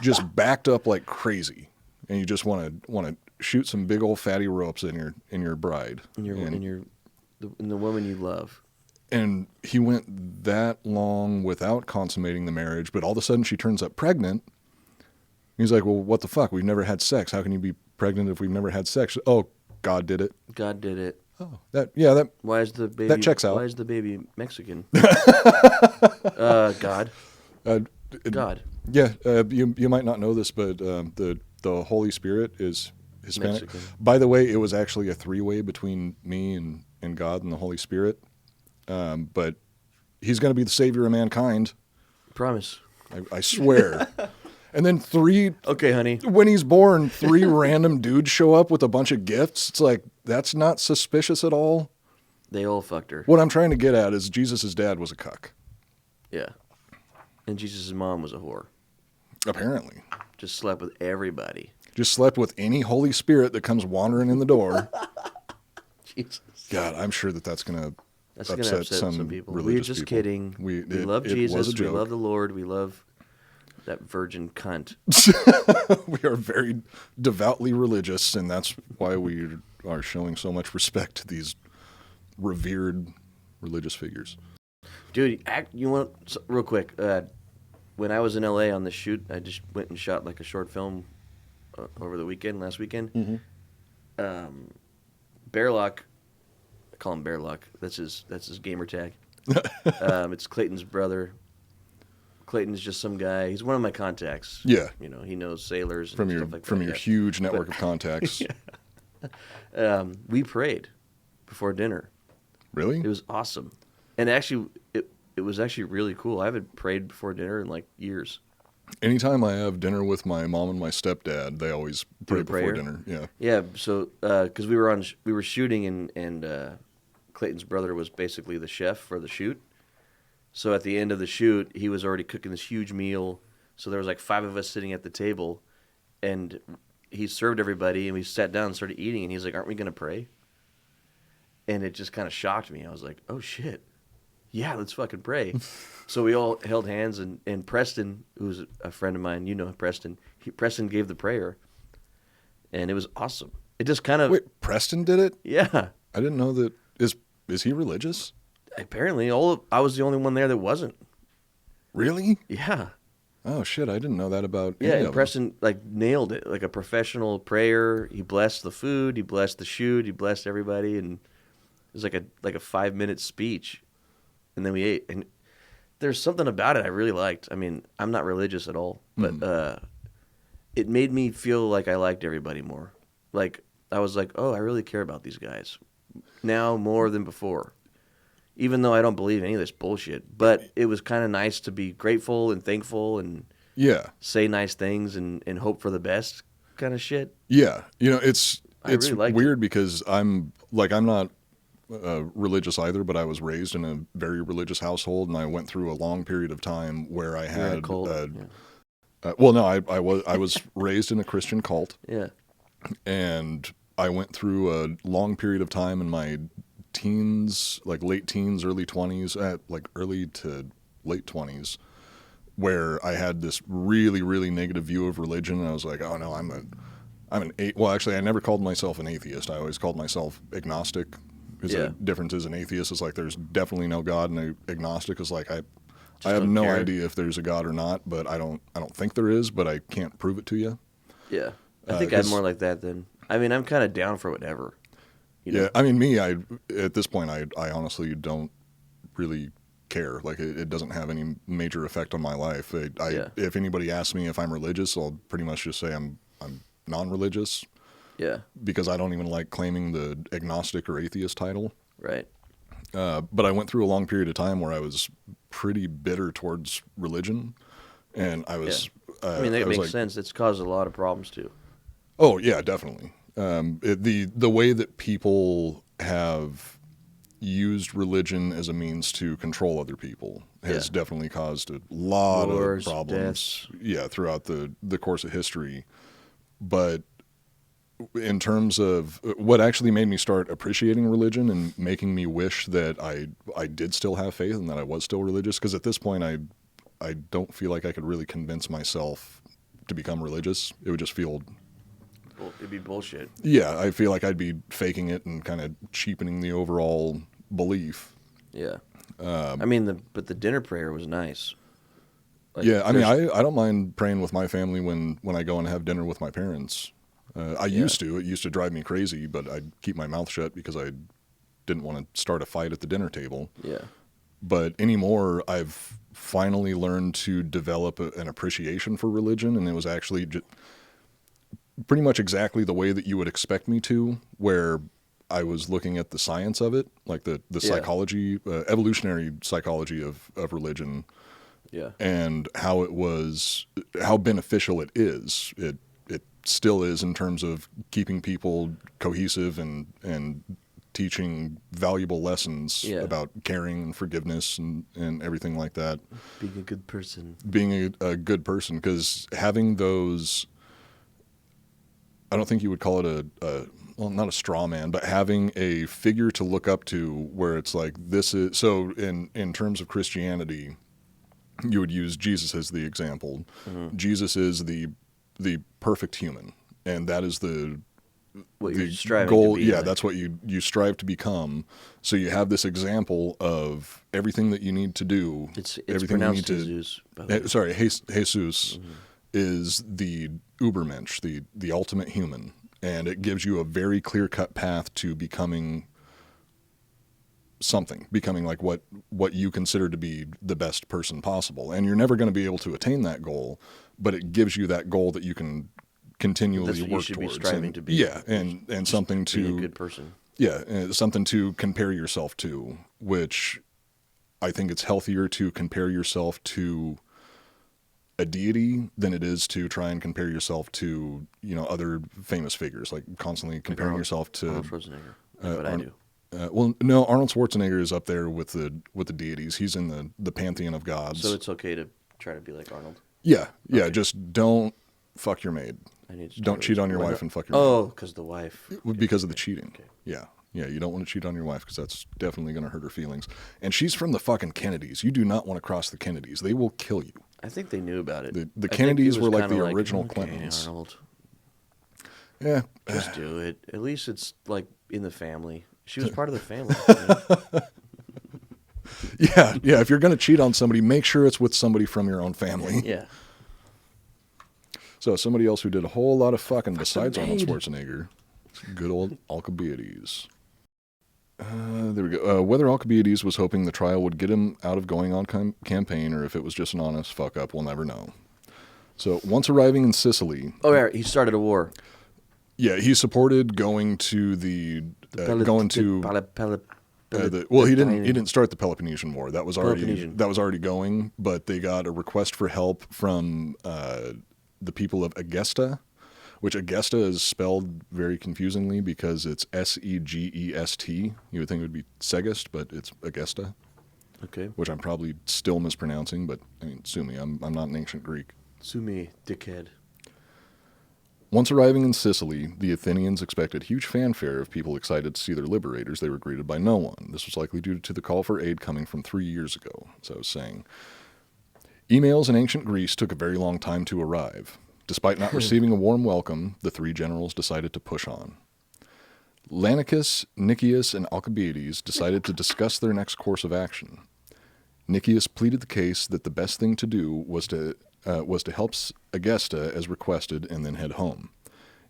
just backed up like crazy, and you just want to shoot some big old fatty ropes in your bride. In the woman you love. And he went that long without consummating the marriage, but all of a sudden she turns up pregnant. He's like, well, what the fuck? We've never had sex. How can you be pregnant if we've never had sex? Oh, God did it. God did it. Oh, that. Why is the baby? That checks out. Why is the baby Mexican? God. God. Yeah, you might not know this, but the Holy Spirit is Hispanic. Mexican. By the way, it was actually a 3-way between me and God and the Holy Spirit. But he's going to be the savior of mankind. Promise. I swear. And then 3... Okay, honey. When he's born, 3 random dudes show up with a bunch of gifts. It's like, that's not suspicious at all. They all fucked her. What I'm trying to get at is Jesus' dad was a cuck. Yeah. And Jesus' mom was a whore. Apparently. Just slept with everybody. Just slept with any Holy Spirit that comes wandering in the door. Jesus. God, I'm sure that's going to upset some people. religious We're just people. kidding. We love Jesus. We love the Lord. We love that virgin cunt. We are very devoutly religious, and that's why we are showing so much respect to these revered religious figures. Dude, you want real quick? When I was in LA on the shoot, I just went and shot like a short film over the last weekend. Mm-hmm. Bearlock. I call him Bearlock. That's his gamer tag. It's Clayton's brother. Clayton's just some guy. He's one of my contacts. Yeah. You know, he knows sailors and From your stuff like that. from your huge network of contacts. We prayed before dinner. Really? It was awesome. And actually, it was actually really cool. I haven't prayed before dinner in like years. Anytime I have dinner with my mom and my stepdad, they always pray before prayer? dinner. Yeah. Yeah, so because we were shooting and Clayton's brother was basically the chef for the shoot. So at the end of the shoot, he was already cooking this huge meal. So there was like 5 of us sitting at the table, and he served everybody, and we sat down and started eating. And he's like, "Aren't we gonna pray?" And it just kind of shocked me. I was like, "Oh shit, yeah, let's fucking pray." So we all held hands, and Preston, who's a friend of mine, you know Preston. Preston gave the prayer, and it was awesome. It just kind of Wait, Preston did it? yeah. I didn't know that. Is he religious? Apparently, I was the only one there that wasn't. Really? Yeah. Oh shit, I didn't know that about Yeah, any and of them. Preston like nailed it, like a professional prayer. He blessed the food, he blessed the shoot, he blessed everybody, and it was like a 5-minute speech, and then we ate. And there's something about it I really liked. I mean, I'm not religious at all, but it made me feel like I liked everybody more. Like I was like, oh, I really care about these guys now more than before. Even though I don't believe any of this bullshit, but it was kind of nice to be grateful and thankful and Yeah. say nice things and hope for the best kind of shit. Yeah. You know, it's really liked weird because I'm not religious either, but I was raised in a very religious household, and I went through a long period of time where I You're in a had cult, well, no, I was raised in a Christian cult, yeah. and I went through a long period of time in my teens, like late teens, early 20s, like early to late 20s, where I had this really, really negative view of religion. And I was like, oh no, well, actually, I never called myself an atheist. I always called myself agnostic. Because Yeah. the difference is an atheist is like there's definitely no God, and an agnostic is like I have don't no care. idea if there's a God or not, but I don't think there is, but I can't prove it to you. Yeah. I think I'm more like that than. I mean, I'm kind of down for whatever. You know? Yeah, I mean, at this point, I honestly don't really care. Like, it doesn't have any major effect on my life. Yeah. If anybody asks me if I'm religious, I'll pretty much just say I'm non-religious, Yeah. because I don't even like claiming the agnostic or atheist title. Right. But I went through a long period of time where I was pretty bitter towards religion, and I was. I mean, I that was makes like, sense. It's caused a lot of problems too. Oh yeah, definitely. The way that people have used religion as a means to control other people has Yeah. definitely caused a lot Wars, of problems. deaths. Yeah, throughout the course of history. But in terms of what actually made me start appreciating religion and making me wish that I did still have faith and that I was still religious, because at this point I don't feel like I could really convince myself to become religious. It would just feel. Well, it'd be bullshit. Yeah, I feel like I'd be faking it and kind of cheapening the overall belief. Yeah. I mean, but the dinner prayer was nice. Like, Yeah, I mean, there's- I don't mind praying with my family when I go and have dinner with my parents. I used to. It used to drive me crazy, but I'd keep my mouth shut because I didn't want to start a fight at the dinner table. Yeah. But anymore, I've finally learned to develop an appreciation for religion, and it was actually pretty much exactly the way that you would expect me to, where I was looking at the science of it, like the psychology, evolutionary psychology of religion, Yeah. and how beneficial it is. It still is in terms of keeping people cohesive and teaching valuable lessons Yeah. about caring and forgiveness and everything like that. Being a good person. Being a good person, because having those, I don't think you would call it well, not a straw man, but having a figure to look up to where it's like, this is, so in terms of Christianity, you would use Jesus as the example. Mm-hmm. Jesus is the perfect human, and that is What the you're striving goal. to be. Yeah, like. that's what you strive to become. So you have this example of everything that you need to do. It's everything you pronounced need to. Jesus. By the way. Sorry, Jesus Mm-hmm. is the Ubermensch, the ultimate human, and it gives you a very clear-cut path to becoming something, becoming like what you consider to be the best person possible. And you're never going to be able to attain that goal, but it gives you that goal that you can continually work you should towards. Be striving to be. Yeah, and something to be a good person. Yeah, something to compare yourself to, which I think it's healthier to compare yourself to a deity than it is to try and compare yourself to, other famous figures, like constantly comparing yourself to Arnold Schwarzenegger. That's what I do. Well, no, Arnold Schwarzenegger is up there with the deities. He's in the pantheon of gods. So it's okay to try to be like Arnold? Yeah, okay. Just don't fuck your maid. Don't cheat on your wife and fuck your maid. Oh, because the wife. Because of the cheating. Okay. Yeah, you don't want to cheat on your wife because that's definitely going to hurt her feelings. And she's from the fucking Kennedys. You do not want to cross the Kennedys. They will kill you. I think they knew about it. The Kennedys were like the original Clintons. Arnold. Yeah. Just do it. At least it's like in the family. She was part of the family. Yeah. If you're going to cheat on somebody, make sure it's with somebody from your own family. Yeah. So somebody else who did a whole lot of fucking besides Arnold Schwarzenegger, good old Alcibiades. There we go. Whether Alcibiades was hoping the trial would get him out of going on campaign or if it was just an honest fuck up, we'll never know. So once arriving in Sicily... Oh, yeah, he started a war. Yeah, he supported going to he didn't start the Peloponnesian War. That was already going, but they got a request for help from the people of Egesta, which Egesta is spelled very confusingly because it's Segest. You would think it would be Segest, but it's Egesta. Okay. Which I'm probably still mispronouncing, but I mean, sue me. I'm not an ancient Greek. Sue me, dickhead. Once arriving in Sicily, the Athenians expected huge fanfare of people excited to see their liberators. They were greeted by no one. This was likely due to the call for aid coming from 3 years ago. So I was saying, emails in ancient Greece took a very long time to arrive. Despite not receiving a warm welcome, the three generals decided to push on. Lanicus, Nicias, and Alcibiades decided to discuss their next course of action. Nicias pleaded the case that the best thing to do was to help Egesta as requested and then head home.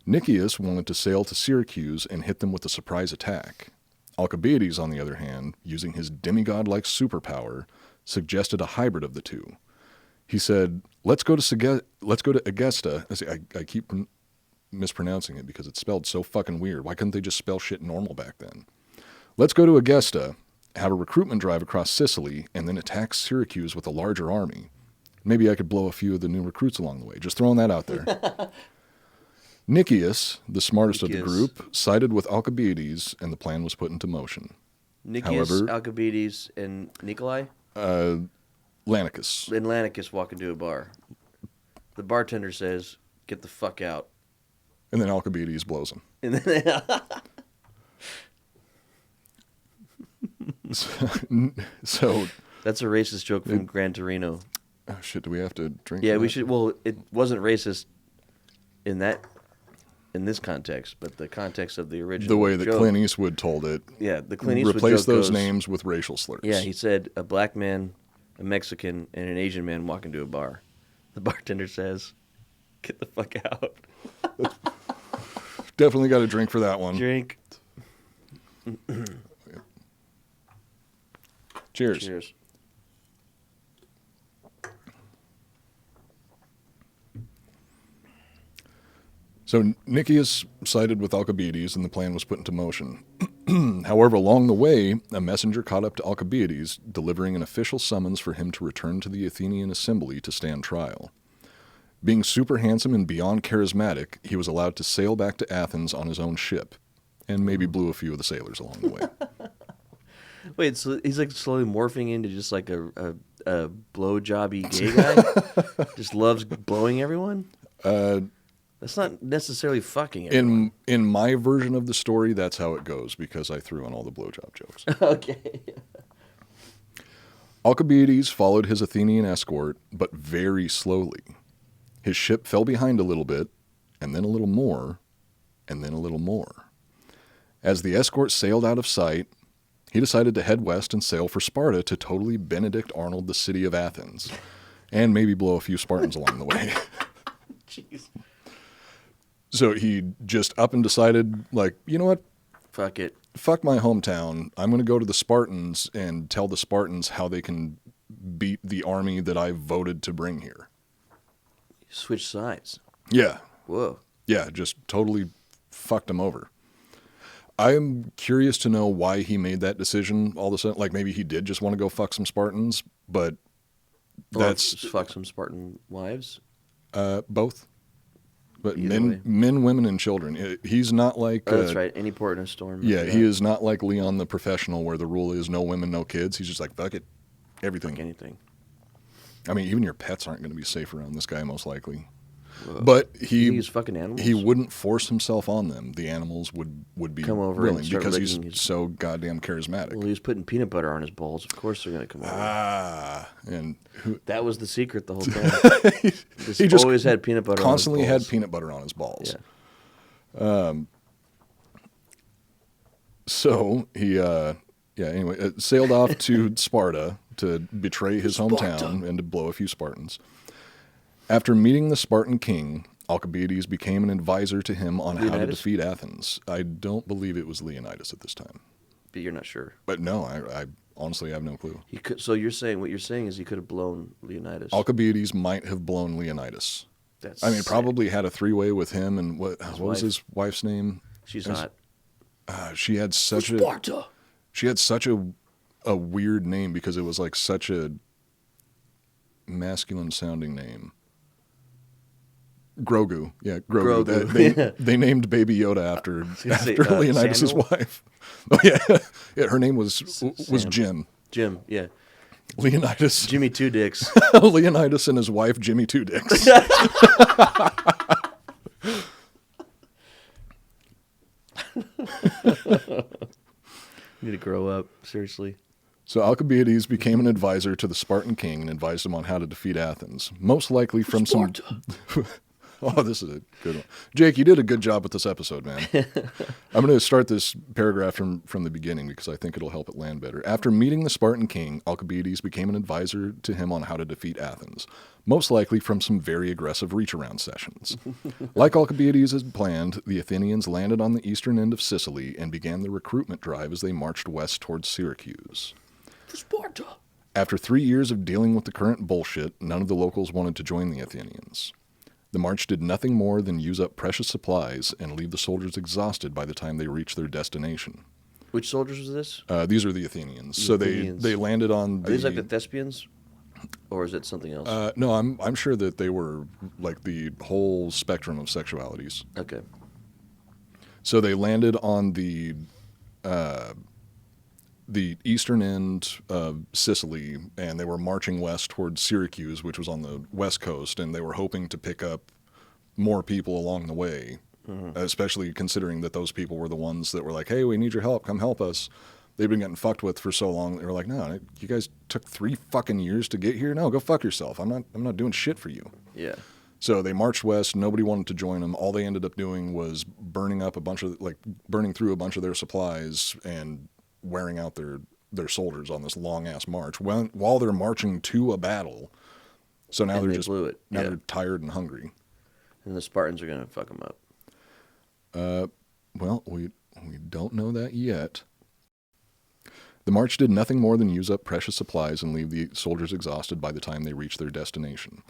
Nicias wanted to sail to Syracuse and hit them with a surprise attack. Alcibiades, on the other hand, using his demigod-like superpower, suggested a hybrid of the two. He said, let's go to Egesta. I keep mispronouncing it because it's spelled so fucking weird. Why couldn't they just spell shit normal back then? Let's go to Egesta, have a recruitment drive across Sicily, and then attack Syracuse with a larger army. Maybe I could blow a few of the new recruits along the way. Just throwing that out there. Nicias, the smartest of the group, sided with Alcibiades, and the plan was put into motion. Nicias, Alcibiades, and Nikolai? Lanicus. And Lanicus walk into a bar. The bartender says, "Get the fuck out." And then Alcibiades blows him. And then so that's a racist joke from Gran Torino. Oh, shit, do we have to drink? Yeah, we should. Well, it wasn't racist in this context, but the context of the original. The way that joke, Clint Eastwood told it. Yeah, the Clint Eastwood replace joke those goes, names with racial slurs. Yeah, he said a black man, a Mexican, and an Asian man walk into a bar. The bartender says, "Get the fuck out." Definitely got a drink for that one. Drink. Cheers. Cheers. So Nicias sided with Alcibiades, and the plan was put into motion. However, along the way, a messenger caught up to Alcibiades, delivering an official summons for him to return to the Athenian assembly to stand trial. Being super handsome and beyond charismatic, he was allowed to sail back to Athens on his own ship, and maybe blew a few of the sailors along the way. Wait, so he's like slowly morphing into just like a blowjobby gay guy? Just loves blowing everyone? That's not necessarily fucking everyone. In my version of the story, that's how it goes, because I threw in all the blowjob jokes. Okay. Alcibiades followed his Athenian escort, but very slowly. His ship fell behind a little bit, and then a little more, and then a little more. As the escort sailed out of sight, he decided to head west and sail for Sparta to totally Benedict Arnold the city of Athens, and maybe blow a few Spartans along the way. Jeez. So he just up and decided, like, you know what? Fuck it. Fuck my hometown. I'm going to go to the Spartans and tell the Spartans how they can beat the army that I voted to bring here. Switch sides. Yeah. Whoa. Yeah, just totally fucked him over. I'm curious to know why he made that decision all of a sudden. Like, maybe he did just want to go fuck some Spartans, but that's... Or fuck some Spartan wives? Both. But Either men, women, and children. He's not like... Oh, that's right. Any port in a storm. Yeah, he is not like Leon the Professional, where the rule is no women, no kids. He's just like, fuck it. Everything. Fuck anything. I mean, even your pets aren't going to be safe around this guy, most likely. Whoa. But He's fucking animals? he wouldn't force himself on them. The animals would be Come over willing and start because he's licking his... so goddamn charismatic. Well, he was putting peanut butter on his balls. Of course they're going to come over. And That was the secret the whole time. he just always had peanut butter constantly on his balls. had peanut butter on his balls. Yeah. So he, anyway, sailed off to Sparta to betray his hometown and to blow a few Spartans. After meeting the Spartan king, Alcibiades became an advisor to him on how to Leonidas? defeat Athens. I don't believe it was Leonidas at this time. But you're not sure. But no, I honestly have no clue. He could, so you're saying, what you're saying is he could have blown Leonidas. Alcibiades might have blown Leonidas. That's I mean, sick. probably had a three-way with him, and what was wife. his wife's name? She's It was- hot. She had such Sparta. a weird name because it was like such a masculine sounding name. Grogu. Yeah, Grogu. Grogu. They named Baby Yoda after say, Leonidas' Samuel? wife. Oh yeah. Yeah, her name was Sam. Jim. Jim, yeah. Leonidas. Jimmy Two Dicks. Leonidas and his wife Jimmy Two Dicks. Need to grow up, seriously. So Alcibiades became an advisor to the Spartan king and advised him on how to defeat Athens, most likely from some... Oh, this is a good one. Jake, you did a good job with this episode, man. I'm going to start this paragraph from the beginning because I think it'll help it land better. After meeting the Spartan king, Alcibiades became an advisor to him on how to defeat Athens, most likely from some very aggressive reach-around sessions. Like Alcibiades had planned, the Athenians landed on the eastern end of Sicily and began the recruitment drive as they marched west towards Syracuse. For Sparta. After 3 years of dealing with the current bullshit, none of the locals wanted to join the Athenians. The march did nothing more than use up precious supplies and leave the soldiers exhausted by the time they reached their destination. Which soldiers was this? These are the Athenians. The So Athenians. they landed on the... Are these like the thespians? Or is it something else? no, I'm sure that they were like the whole spectrum of sexualities. Okay. So they landed on the eastern end of Sicily, and they were marching west towards Syracuse, which was on the west coast, and they were hoping to pick up more people along the way, especially considering that those people were the ones that were like, hey, we need your help, come help us. They've been getting fucked with for so long. They were like, no, you guys took 3 fucking years to get here? No, go fuck yourself. I'm not doing shit for you. Yeah. So they marched west. Nobody wanted to join them. All they ended up doing was burning through a bunch of their supplies and wearing out their soldiers on this long ass march while they're marching to a battle. So now And they're blew it. now Yeah. they're tired and hungry. And the Spartans are going to fuck them up. Well, we don't know that yet. The march did nothing more than use up precious supplies and leave the soldiers exhausted by the time they reached their destination.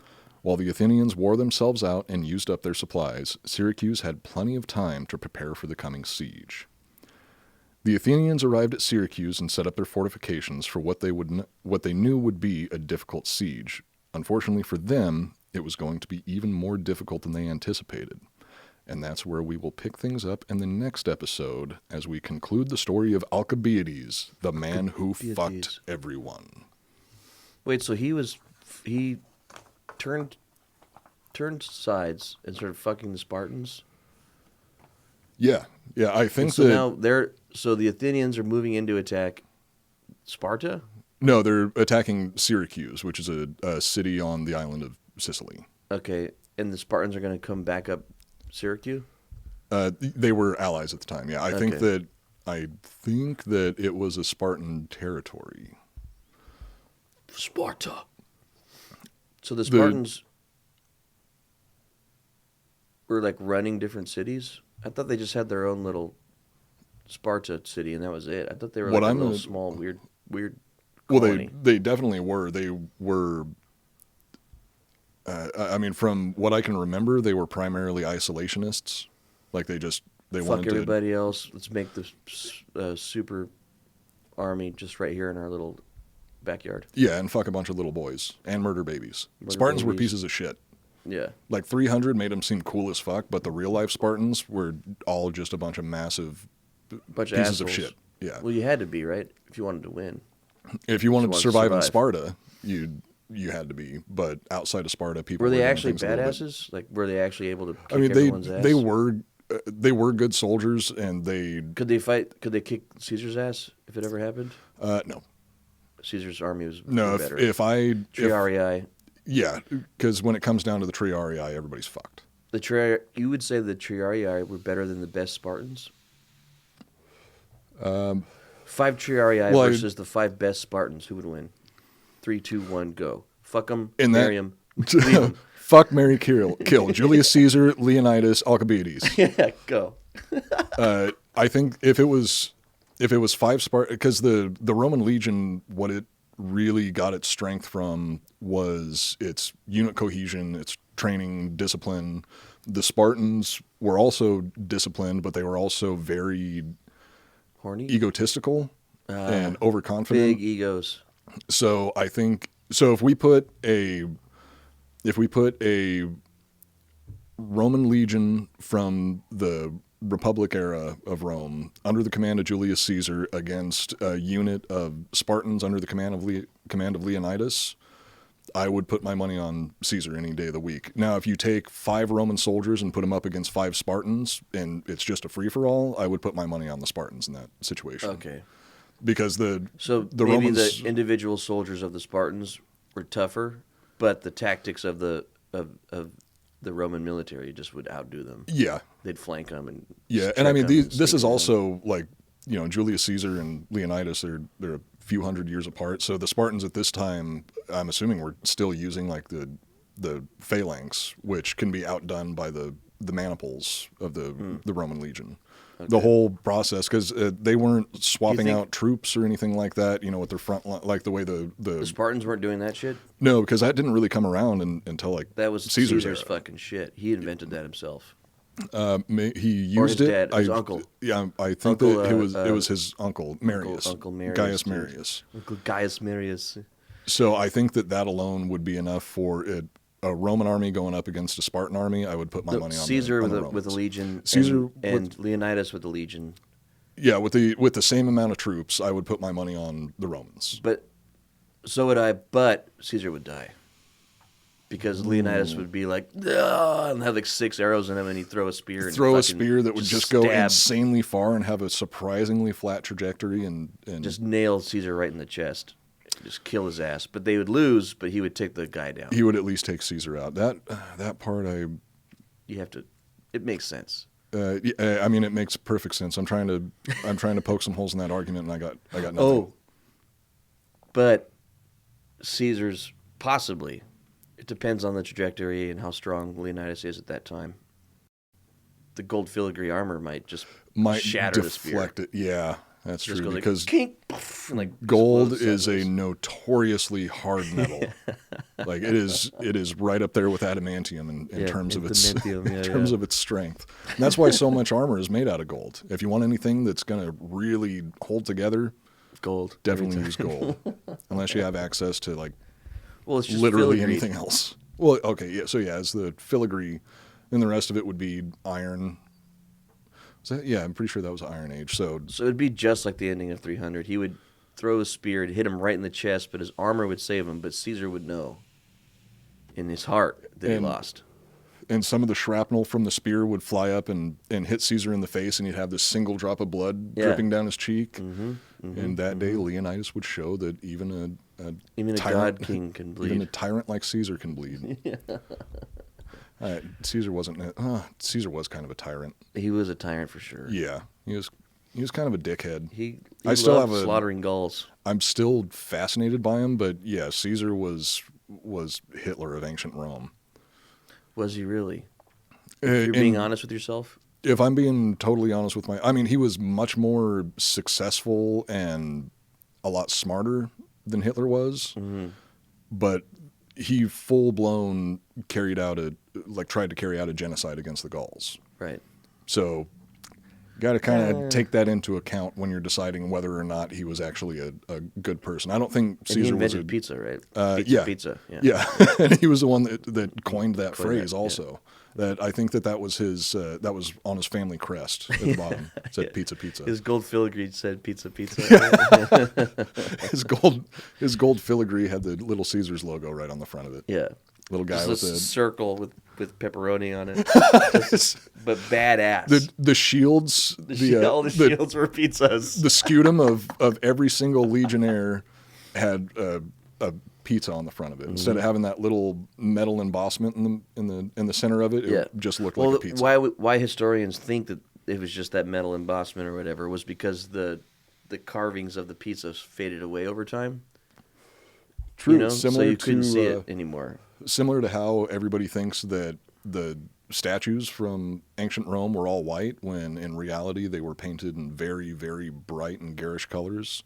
While the Athenians wore themselves out and used up their supplies, Syracuse had plenty of time to prepare for the coming siege. The Athenians arrived at Syracuse and set up their fortifications for what they knew would be a difficult siege. Unfortunately for them, it was going to be even more difficult than they anticipated. And that's where we will pick things up in the next episode as we conclude the story of Alcibiades, the man who fucked everyone. Wait, so he turned sides and started fucking the Spartans? Yeah, I think so that... now so the Athenians are moving in to attack Sparta? No, they're attacking Syracuse, which is a city on the island of Sicily. Okay, and the Spartans are going to come back up Syracuse? They were allies at the time, yeah. I think that it was a Spartan territory. Sparta. So the Spartans... were like running different cities? I thought they just had their own little Sparta city, and that was it. I thought they were like a little small, weird colony. Well, they definitely were. They were. I mean, from what I can remember, they were primarily isolationists. Like they Fuck wanted everybody else. Let's make this super army just right here in our little backyard. Yeah, and fuck a bunch of little boys and murder babies. Spartans were pieces of shit. Yeah. Like 300 made them seem cool as fuck, but the real life Spartans were all just a bunch of massive pieces of shit. Yeah. Well, you had to be, right? If you wanted to win. If you wanted to survive in Sparta, you had to be. But outside of Sparta, people were they doing actually things a little bit- badasses? Like, were they actually able to kick I mean, everyone's ass? they were good soldiers, and they Could they fight? Could they kick Caesar's ass if it ever happened? no. Caesar's army was No, better. Triarii, yeah, because when it comes down to the Triarii, everybody's fucked. You would say the Triarii were better than the best Spartans? 5 Triarii versus the 5 best Spartans. Who would win? 3, 2, 1, go. Fuck them, marry them, leave 'em. Fuck, marry, kill. Julius Caesar, Leonidas, Alcibiades. Yeah, go. I think if it was 5 Spartans, because the Roman legion, what it really got its strength from was its unit cohesion, its training, discipline. The Spartans were also disciplined, but they were also very Horny? egotistical and overconfident. Big egos. So I think if we put a Roman legion from the Republic era of Rome under the command of Julius Caesar against a unit of Spartans under the command of Leonidas, I would put my money on Caesar any day of the week. Now, if you take 5 Roman soldiers and put them up against 5 Spartans and it's just a free-for-all, I would put my money on the Spartans in that situation. Okay. Because the maybe Romans, the individual soldiers of the Spartans were tougher, but the tactics of the Roman military just would outdo them. yeah. They'd flank them and And I mean, this is also like, Julius Caesar and Leonidas, they're a few hundred years apart. So the Spartans at this time, I'm assuming, were still using like the phalanx, which can be outdone by the maniples of the Roman legion. Okay. The whole process, because they weren't swapping out troops or anything like that, with their front line, like the way the Spartans weren't doing that shit? No, because that didn't really come around until like that was Caesar's fucking shit. He invented that himself. He used his dad, his uncle. Yeah, I think Uncle, that it was his uncle Marius, Uncle Marius, Gaius dude. Marius. Uncle Gaius Marius. So I think that alone would be enough for a Roman army going up against a Spartan army. I would put my money on Caesar on the with a legion. Caesar and Leonidas with a legion. Yeah, with the same amount of troops, I would put my money on the Romans. But so would I. But Caesar would die. Because Leonidas would be like, "Ugh," and have like 6 arrows in him, and he'd throw a spear. Throw a spear that would just go stab, insanely far and have a surprisingly flat trajectory, and just nail Caesar right in the chest, just kill his ass. But they would lose, but he would take the guy down. He would at least take Caesar out. That part, you have to. It makes sense. I mean, it makes perfect sense. I'm trying to poke some holes in that argument, and I got nothing. Oh, but Caesar's possibly. It depends on the trajectory and how strong Leonidas is at that time. The gold filigree armor might shatter the spear. Deflect it. Yeah, that's just true. goes Because like, kink, poof, and like gold explodes is a sideways. notoriously hard metal. Like it is right up there with adamantium in terms of its of its strength. And that's why so much armor is made out of gold. If you want anything that's going to really hold together, gold. definitely use gold. Unless you have access to like Well, it's just literally filigree. anything else. Well, okay, yeah. So yeah, it's the filigree, and the rest of it would be iron. Yeah, I'm pretty sure that was Iron Age. So it'd be just like the ending of 300. He would throw a spear, it'd hit him right in the chest, but his armor would save him. But Caesar would know in his heart that he lost. And some of the shrapnel from the spear would fly up and hit Caesar in the face, and he'd have this single drop of blood dripping down his cheek. And that day, Leonidas would show that even a tyrant, god king can bleed. Even a tyrant like Caesar can bleed. Caesar wasn't. Caesar was kind of a tyrant. He was a tyrant for sure. Yeah, he was kind of a dickhead. He I still loved have slaughtering Gauls. I'm still fascinated by him, but yeah, Caesar was Hitler of ancient Rome. Was he really? If you're being honest with yourself? If I'm being totally honest with I mean, he was much more successful and a lot smarter than Hitler was, but he full-blown tried to carry out a genocide against the Gauls. Right. So got to kind of take that into account when you're deciding whether or not he was actually a good person. I don't think Caesar he invented was pizza, right? Pizza. Yeah. Yeah. And he was the one that coined that phrase also. That I think that was his that was on his family crest at the bottom. It said pizza. His gold filigree said pizza. His gold filigree had the Little Caesars logo right on the front of it. Yeah. Little guy just with a a circle with pepperoni on it. But badass. The shields, all the shields were pizzas. The scutum of every single legionnaire had a pizza on the front of it. Instead of having that little metal embossment in the center of it, it just looked like a pizza. Why historians think that it was just that metal embossment or whatever was because the carvings of the pizza faded away over time. True, so you couldn't see it anymore. Similar to how everybody thinks that the statues from ancient Rome were all white, when in reality they were painted in very, very bright and garish colors.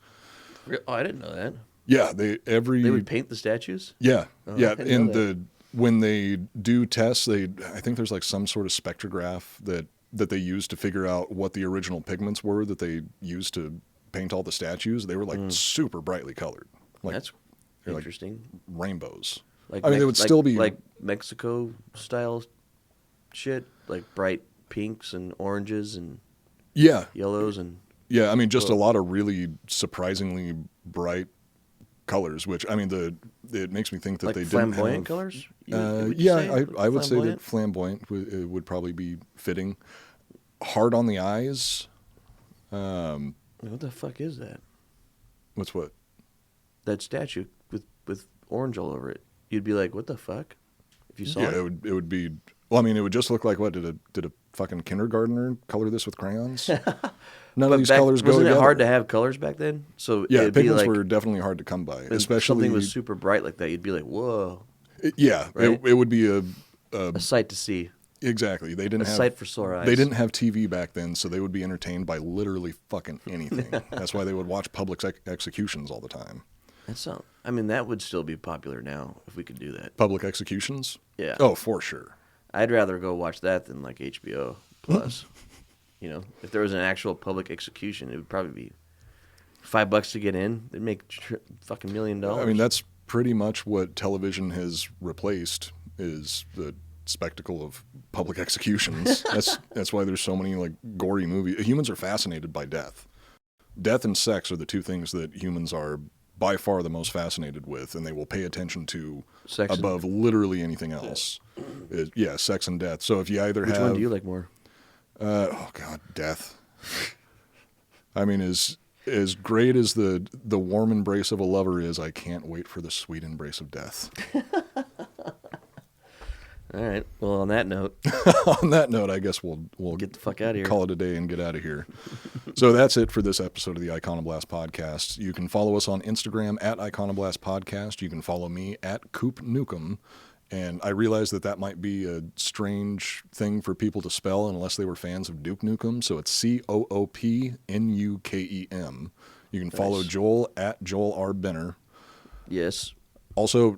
Oh, I didn't know that. Yeah, they would paint the statues. Yeah, when they do tests, I think there's like some sort of spectrograph that they use to figure out what the original pigments were that they used to paint all the statues. They were like super brightly colored. Like, that's interesting. Like rainbows. Like they would still be like Mexico style shit, like bright pinks and oranges and yellows and I mean, just a lot of really surprisingly bright colors, which I mean, it makes me think that like they flamboyant didn't have colors. I would say that flamboyant would probably be fitting. Hard on the eyes. What the fuck is that? What's what? That statue with orange all over it. You'd be like, what the fuck? If you saw it? Yeah, it would be. Well, I mean, it would just look like what? Did a fucking kindergartner color this with crayons? None of these colors go together. Wasn't it hard to have colors back then? So pigments were definitely hard to come by, especially something was super bright like that. You'd be like, whoa. Right? It would be a sight to see. Exactly. They didn't have sight for sore eyes. They didn't have TV back then, so they would be entertained by literally fucking anything. That's why they would watch public executions all the time. That would still be popular now if we could do that. Public executions? Yeah. Oh, for sure. I'd rather go watch that than like HBO Plus. If there was an actual public execution, it would probably be $5 to get in. They'd make fucking $1 million. I mean, that's pretty much what television has replaced, is the spectacle of public executions. That's why there's so many like gory movies. Humans are fascinated by death. Death and sex are the two things that humans are by far the most fascinated with, and they will pay attention to above literally anything else. Sex and death. So if you either Which one do you like more? Death. I mean, as great as the warm embrace of a lover is, I can't wait for the sweet embrace of death. All right. Well, on that note. I guess we'll get the fuck out of here. Call it a day and get out of here. So that's it for this episode of the Iconoblast Podcast. You can follow us on Instagram at Iconoblast Podcast. You can follow me at Coop Nukem. And I realize that might be a strange thing for people to spell unless they were fans of Duke Nukem. So it's CoopNukem. You can follow Joel at Joel R. Benner. Yes. Also,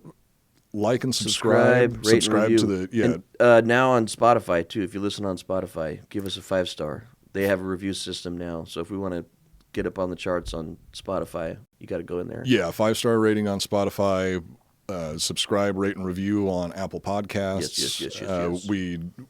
like and subscribe. Subscribe to the And, now on Spotify too. If you listen on Spotify, give us a 5-star. They have a review system now, so if we want to get up on the charts on Spotify, you got to go in there. Yeah, 5-star rating on Spotify. Subscribe, rate, and review on Apple Podcasts. Yes.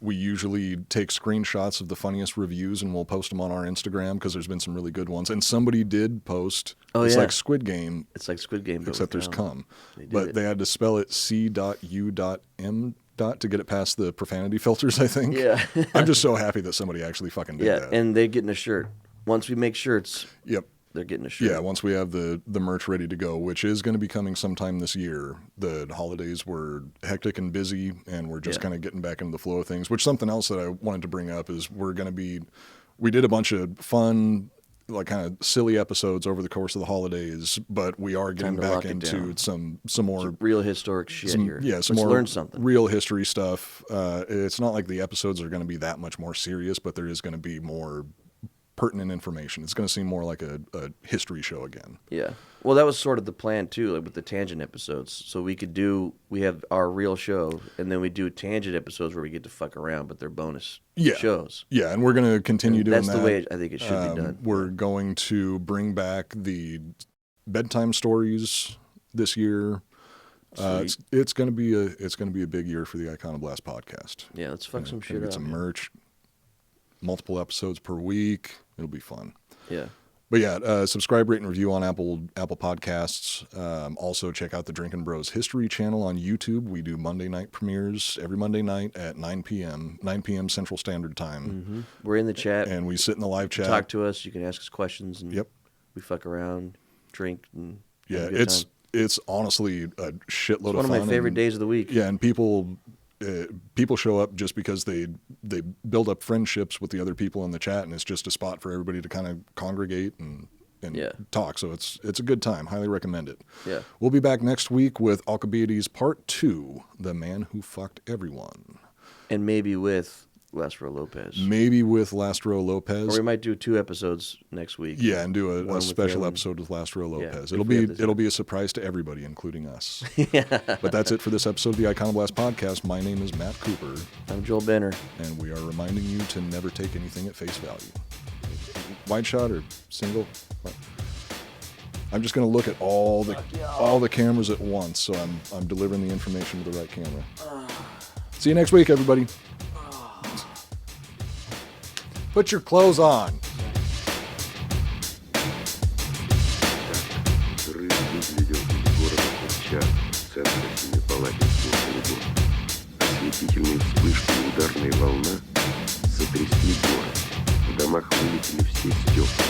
We usually take screenshots of the funniest reviews and we'll post them on our Instagram because there's been some really good ones. And somebody did post. It's like Squid Game. It's like Squid Game, except there's cum. They had to spell it C.U.M. to get it past the profanity filters, I think. Yeah. I'm just so happy that somebody actually fucking did that. Yeah, and they're getting a shirt. Once we make shirts. Yep. They're getting a shirt. Yeah, once we have the merch ready to go, which is going to be coming sometime this year. The holidays were hectic and busy, and we're just kind of getting back into the flow of things, which something else that I wanted to bring up is we did a bunch of fun like kind of silly episodes over the course of the holidays, but we are getting to back lock it into down. some more Real historic shit here. some Let's more learn something. real history stuff. It's not like the episodes are going to be that much more serious, but there is going to be more pertinent information. It's going to seem more like a history show again. Yeah. Well, that was sort of the plan too, like with the tangent episodes. So we have our real show, and then we do tangent episodes where we get to fuck around, but they're bonus shows. Yeah, and we're going to continue doing that. That's the way I think it should be done. We're going to bring back the bedtime stories this year. It's going to be a big year for the Iconoblast podcast. Yeah, let's fuck some shit Get up. some merch, multiple episodes per week. It'll be fun. Yeah. But yeah, subscribe, rate, and review on Apple Podcasts. Also, check out the Drinkin' Bros History channel on YouTube. We do Monday night premieres every Monday night at 9 p.m. Central Standard Time. Mm-hmm. We're in the chat. And we sit in the live chat. Talk to us. You can ask us questions. And Yep. We fuck around, drink, and Yeah, have a good time. it's honestly a shitload of fun. One of my favorite days of the week. Yeah, and people show up just because they build up friendships with the other people in the chat, and it's just a spot for everybody to kind of congregate and talk. So it's a good time. Highly recommend it. Yeah. We'll be back next week with Alcibiades Part 2, The Man Who Fucked Everyone. And maybe with Lastro Lopez. Or we might do 2 episodes next week. Yeah, and do One a with special him. episode with Lastro Lopez. if It'll we have the it'll time. be a surprise to everybody, including us. But that's it for this episode of the Iconoblast podcast. My name is Matt Cooper, I'm Joel Benner. and we are reminding you to never take anything at face value. Wide shot or single? I'm just going to look at all the cameras at once, so I'm delivering the information to the right camera. See you next week, everybody. Put your clothes on. Взрыв выглядел из города Курча, центра Семипалатинского полигона. Ослепительные вспышки и ударная волна сотрясли город. В домах вылетели все стекла.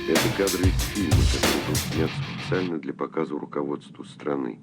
Это кадры из фильма, который был снят специально для показа руководству страны.